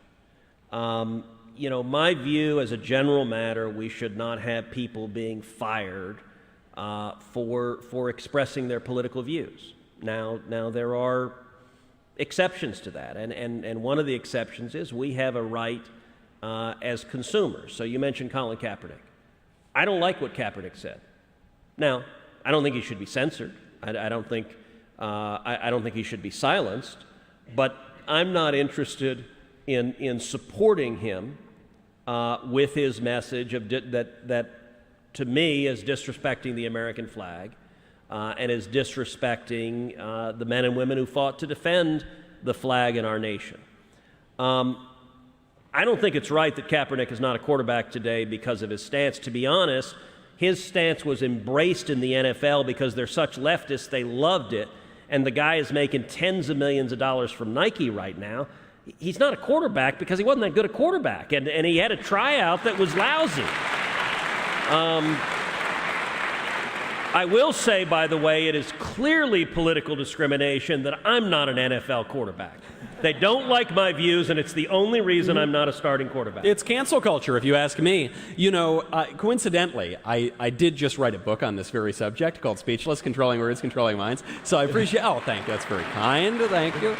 My view as a general matter, we should not have people being fired for expressing their political views. Now there are exceptions to that, and one of the exceptions is we have a right as consumers. So you mentioned Colin Kaepernick. I don't like what Kaepernick said. Now, I don't think he should be censored. I don't think he should be silenced, but I'm not interested in supporting him with his message of that to me is disrespecting the American flag and is disrespecting the men and women who fought to defend the flag in our nation. I don't think it's right that Kaepernick is not a quarterback today because of his stance. To be honest, his stance was embraced in the NFL because they're such leftists, they loved it, and the guy is making tens of millions of dollars from Nike right now. He's not a quarterback because he wasn't that good a quarterback, and he had a tryout that was lousy. I will say, by the way, it is clearly political discrimination that I'm not an NFL quarterback. They don't like my views, and it's the only reason I'm not a starting quarterback. It's cancel culture, if you ask me. Coincidentally, I did just write a book on this very subject called Speechless, Controlling Words, Controlling Minds. So I appreciate, thank you, that's very kind, thank you.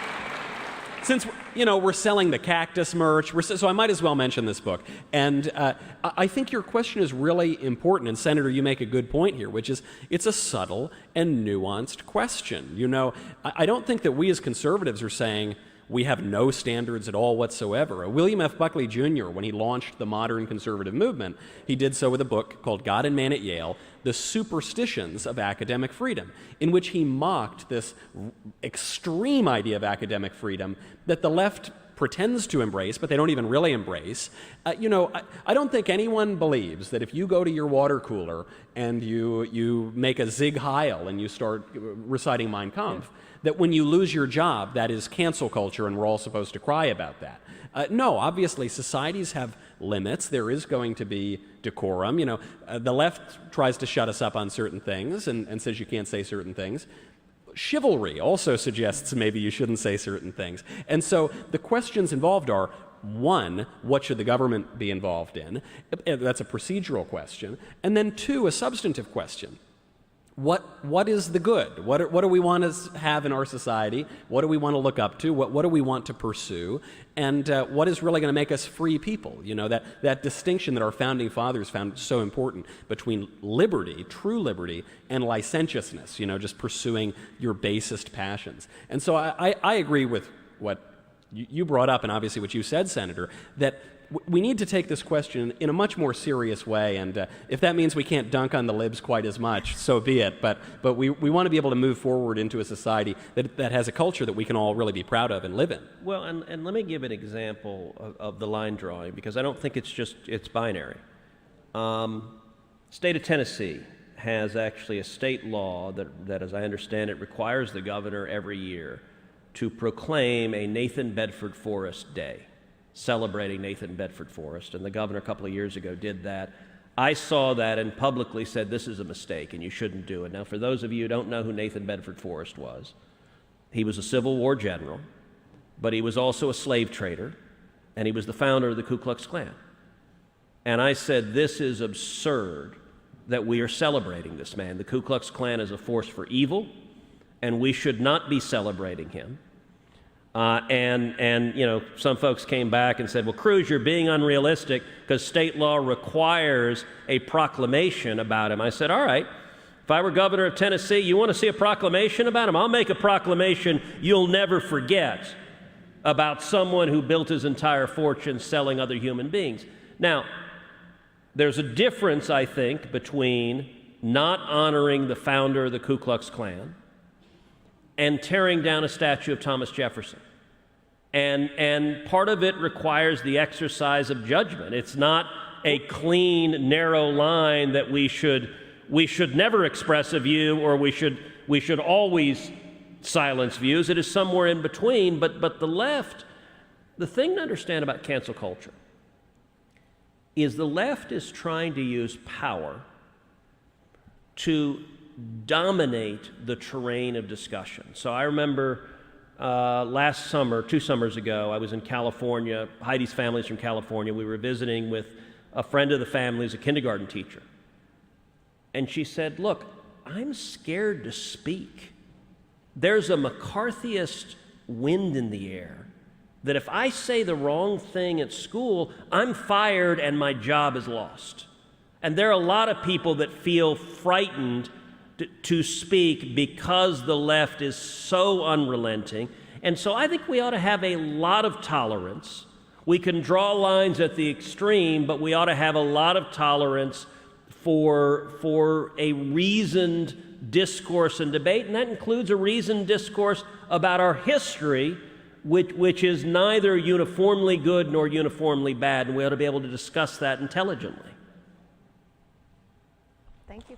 Since, we're selling the cactus merch, so I might as well mention this book. And I think your question is really important, and Senator, you make a good point here, which is it's a subtle and nuanced question. I don't think that we as conservatives are saying we have no standards at all whatsoever. William F. Buckley Jr., when he launched the modern conservative movement, he did so with a book called God and Man at Yale, The Superstitions of Academic Freedom, in which he mocked this extreme idea of academic freedom that the left pretends to embrace, but they don't even really embrace. I don't think anyone believes that if you go to your water cooler and you make a Zig Heil and you start reciting Mein Kampf, that when you lose your job, that is cancel culture and we're all supposed to cry about that. No, obviously, societies have limits. There is going to be decorum. The left tries to shut us up on certain things and says you can't say certain things. Chivalry also suggests maybe you shouldn't say certain things. And so the questions involved are, one, what should the government be involved in? That's a procedural question. And then two, a substantive question. What is the good? What do we want to have in our society? What do we want to look up to? What do we want to pursue? And what is really going to make us free people? That distinction that our founding fathers found so important between liberty, true liberty, and licentiousness, just pursuing your basest passions. And so I agree with what you brought up and obviously what you said, Senator, that we need to take this question in a much more serious way, and if that means we can't dunk on the libs quite as much, so be it. But we want to be able to move forward into a society that has a culture that we can all really be proud of and live in. Well, and let me give an example of the line drawing, because I don't think it's binary. State of Tennessee has actually a state law that, as I understand it, requires the governor every year to proclaim a Nathan Bedford Forrest Day, celebrating Nathan Bedford Forrest. And the governor a couple of years ago did that. I saw that and publicly said this is a mistake and you shouldn't do it. Now, for those of you who don't know who Nathan Bedford Forrest was, he was a Civil War general, but he was also a slave trader, and he was the founder of the Ku Klux Klan. And I said, this is absurd that we are celebrating this man. The Ku Klux Klan is a force for evil, and we should not be celebrating him. And you know, some folks came back and said, well, Cruz, you're being unrealistic because state law requires a proclamation about him. I said, all right, if I were governor of Tennessee, you want to see a proclamation about him? I'll make a proclamation you'll never forget about someone who built his entire fortune selling other human beings. Now, there's a difference, I think, between not honoring the founder of the Ku Klux Klan and tearing down a statue of Thomas Jefferson. And part of it requires the exercise of judgment. It's not a clean, narrow line that we should never express a view or we should always silence views. It is somewhere in between. But the left, the thing to understand about cancel culture is the left is trying to use power to dominate the terrain of discussion. So I remember last summer, 2 summers ago, I was in California. Heidi's family's from California. We were visiting with a friend of the family who's a kindergarten teacher. And she said, look, I'm scared to speak. There's a McCarthyist wind in the air that if I say the wrong thing at school, I'm fired and my job is lost. And there are a lot of people that feel frightened to speak because the left is so unrelenting. And so I think we ought to have a lot of tolerance. We can draw lines at the extreme, but we ought to have a lot of tolerance for a reasoned discourse and debate, and that includes a reasoned discourse about our history, which is neither uniformly good nor uniformly bad, and we ought to be able to discuss that intelligently. Thank you.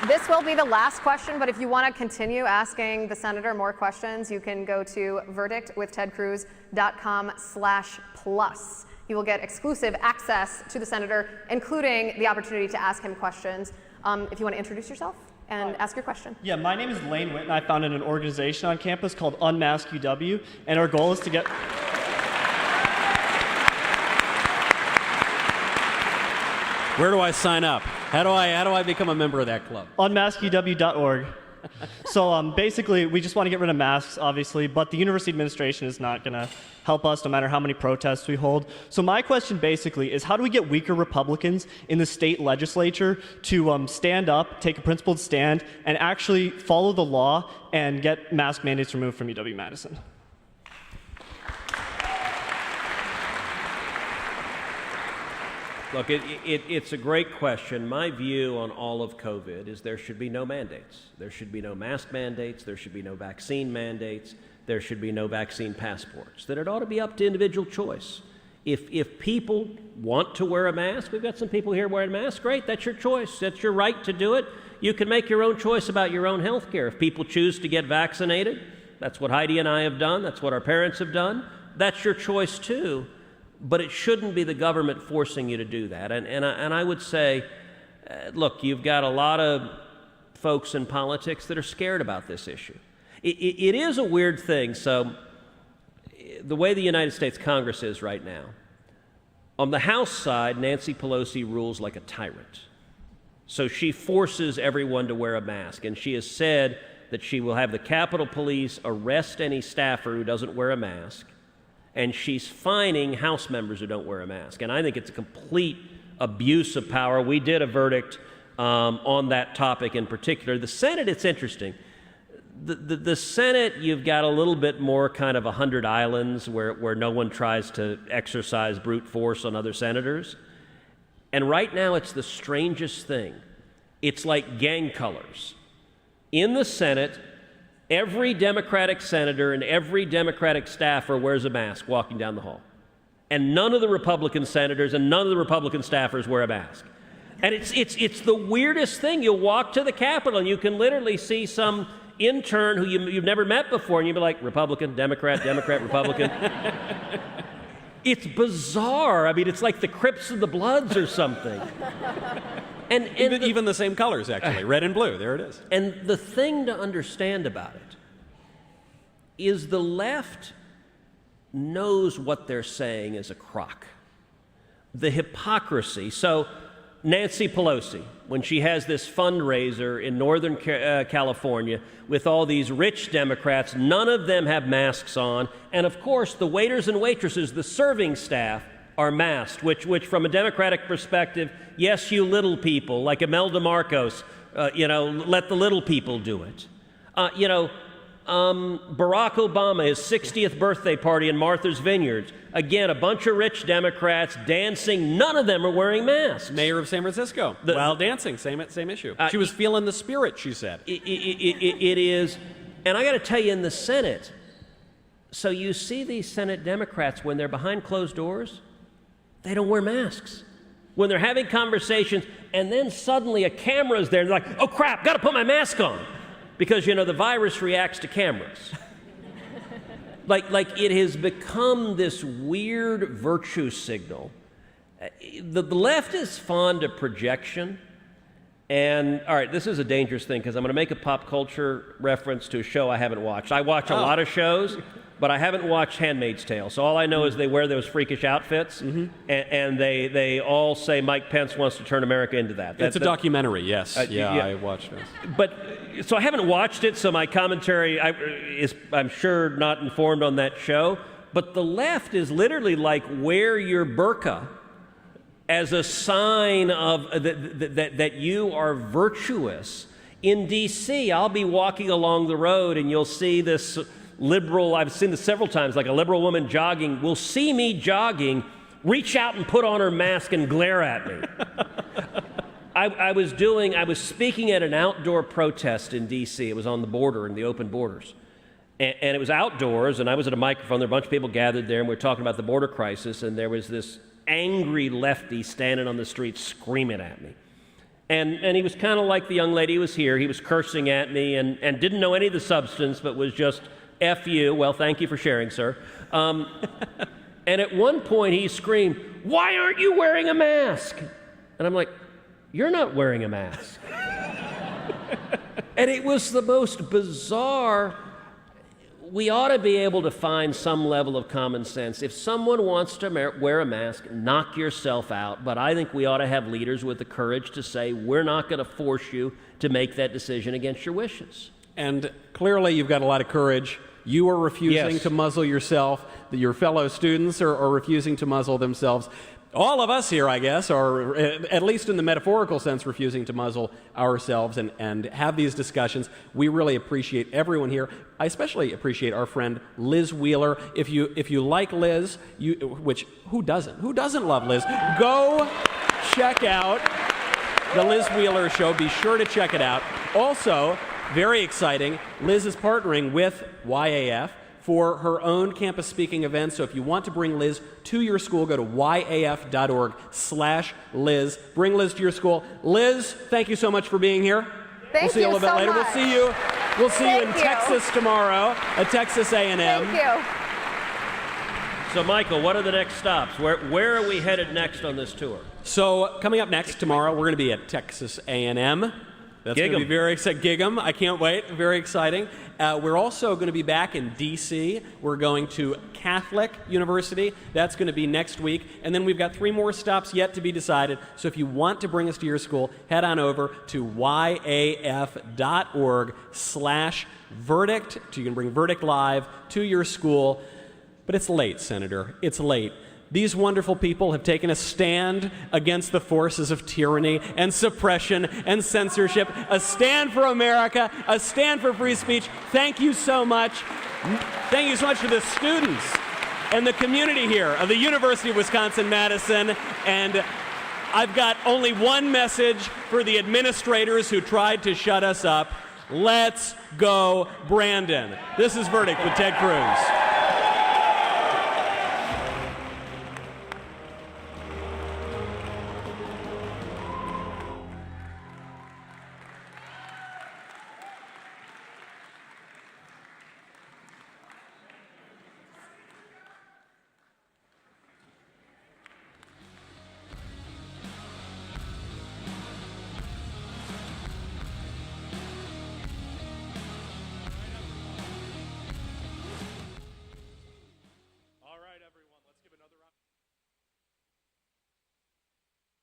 This will be the last question, but if you want to continue asking the senator more questions, you can go to verdictwithtedcruz.com/plus. You will get exclusive access to the senator, including the opportunity to ask him questions. If you want to introduce yourself and ask your question. Yeah, my name is Lane Witt, and I founded an organization on campus called Unmask UW, and our goal is to get... Where do I sign up? How do I become a member of that club? Unmaskuw.org. So basically, we just want to get rid of masks, obviously, but the university administration is not going to help us no matter how many protests we hold. So my question basically is, how do we get weaker Republicans in the state legislature to stand up, take a principled stand, and actually follow the law and get mask mandates removed from UW-Madison? Look, it's a great question. My view on all of COVID is there should be no mandates. There should be no mask mandates. There should be no vaccine mandates. There should be no vaccine passports. That it ought to be up to individual choice. If people want to wear a mask, we've got some people here wearing masks, great, that's your choice. That's your right to do it. You can make your own choice about your own health care. If people choose to get vaccinated, that's what Heidi and I have done. That's what our parents have done. That's your choice too. But it shouldn't be the government forcing you to do that. And I would say, look, you've got a lot of folks in politics that are scared about this issue. It is a weird thing. So the way the United States Congress is right now, on the House side, Nancy Pelosi rules like a tyrant. So she forces everyone to wear a mask. And she has said that she will have the Capitol Police arrest any staffer who doesn't wear a mask. And she's fining House members who don't wear a mask. And I think it's a complete abuse of power. We did a verdict on that topic in particular. The Senate, it's interesting. The Senate, you've got a little bit more kind of 100 islands where no one tries to exercise brute force on other senators. And right now it's the strangest thing. It's like gang colors. In the Senate, every Democratic senator and every Democratic staffer wears a mask walking down the hall. and none of the Republican senators and none of the Republican staffers wear a mask. And it's the weirdest thing. You'll walk to the Capitol and you can literally see some intern who you've never met before, and you'll be like, Republican, Democrat, Democrat, Republican. It's bizarre. I mean, it's like the Crips and the Bloods or something. And even the same colors, actually, red and blue. There it is. And the thing to understand about it is the left knows what they're saying is a crock. The hypocrisy. So Nancy Pelosi, when she has this fundraiser in Northern California with all these rich Democrats, none of them have masks on. And of course, the waiters and waitresses, the serving staff, are masked, which from a Democratic perspective, yes, you little people, like Imelda Marcos, let the little people do it. Barack Obama, his 60th birthday party in Martha's Vineyard, again, a bunch of rich Democrats dancing. None of them are wearing masks. Mayor of San Francisco, while dancing, same issue. She was feeling the spirit, she said. It is, and I got to tell you, in the Senate, so you see these Senate Democrats, when they're behind closed doors, they don't wear masks. When they're having conversations, and then suddenly a camera's there, and they're like, oh crap, got to put my mask on. Because, the virus reacts to cameras. like it has become this weird virtue signal. The left is fond of projection. And, all right, this is a dangerous thing because I'm going to make a pop culture reference to a show I haven't watched. I watch a lot of shows, but I haven't watched Handmaid's Tale. So all I know is they wear those freakish outfits, and they all say Mike Pence wants to turn America into that. It's a documentary, yes. I watched it. But so I haven't watched it, so my commentary is, I'm sure, not informed on that show. But the left is literally like, wear your burqa as a sign of that you are virtuous. In D.C., I'll be walking along the road and you'll see this liberal, I've seen this several times, like a liberal woman jogging, will see me jogging, reach out and put on her mask and glare at me. I was speaking at an outdoor protest in D.C. It was on the border, in the open borders. And it was outdoors, and I was at a microphone. There were a bunch of people gathered there, and we were talking about the border crisis, and there was this angry lefty standing on the street screaming at me. And he was kind of like the young lady who was here. He was cursing at me and didn't know any of the substance, but was just, F you. Well, thank you for sharing, sir. And at one point he screamed, why aren't you wearing a mask? And I'm like, you're not wearing a mask. And it was the most bizarre. We ought to be able to find some level of common sense. If someone wants to wear a mask, knock yourself out. But I think we ought to have leaders with the courage to say, we're not going to force you to make that decision against your wishes. And clearly you've got a lot of courage. You are refusing to muzzle yourself. Your fellow students are refusing to muzzle themselves. All of us here, I guess, are, at least in the metaphorical sense, refusing to muzzle ourselves and have these discussions. We really appreciate everyone here. I especially appreciate our friend Liz Wheeler. If you like Liz, which who doesn't? Who doesn't love Liz? Go check out the Liz Wheeler Show. Be sure to check it out. Also, very exciting, Liz is partnering with YAF for her own campus speaking event. So if you want to bring Liz to your school, go to yaf.org/Liz. Bring Liz to your school. Liz, thank you so much for being here. Thank you so much. We'll see you a little bit later. We'll see you in Texas tomorrow at Texas A&M. Thank you. So, Michael, what are the next stops? Where are we headed next on this tour? So, coming up next tomorrow, we're going to be at Texas A&M. That's going to be very exciting. Gig'em. I can't wait. Very exciting. We're also going to be back in D.C. We're going to Catholic University. That's going to be next week. And then we've got 3 more stops yet to be decided. So if you want to bring us to your school, head on over to yaf.org/verdict. You can bring Verdict Live to your school. But it's late, Senator. It's late. These wonderful people have taken a stand against the forces of tyranny and suppression and censorship, a stand for America, a stand for free speech. Thank you so much. Thank you so much to the students and the community here of the University of Wisconsin-Madison. And I've got only one message for the administrators who tried to shut us up. Let's go, Brandon. This is Verdict with Ted Cruz.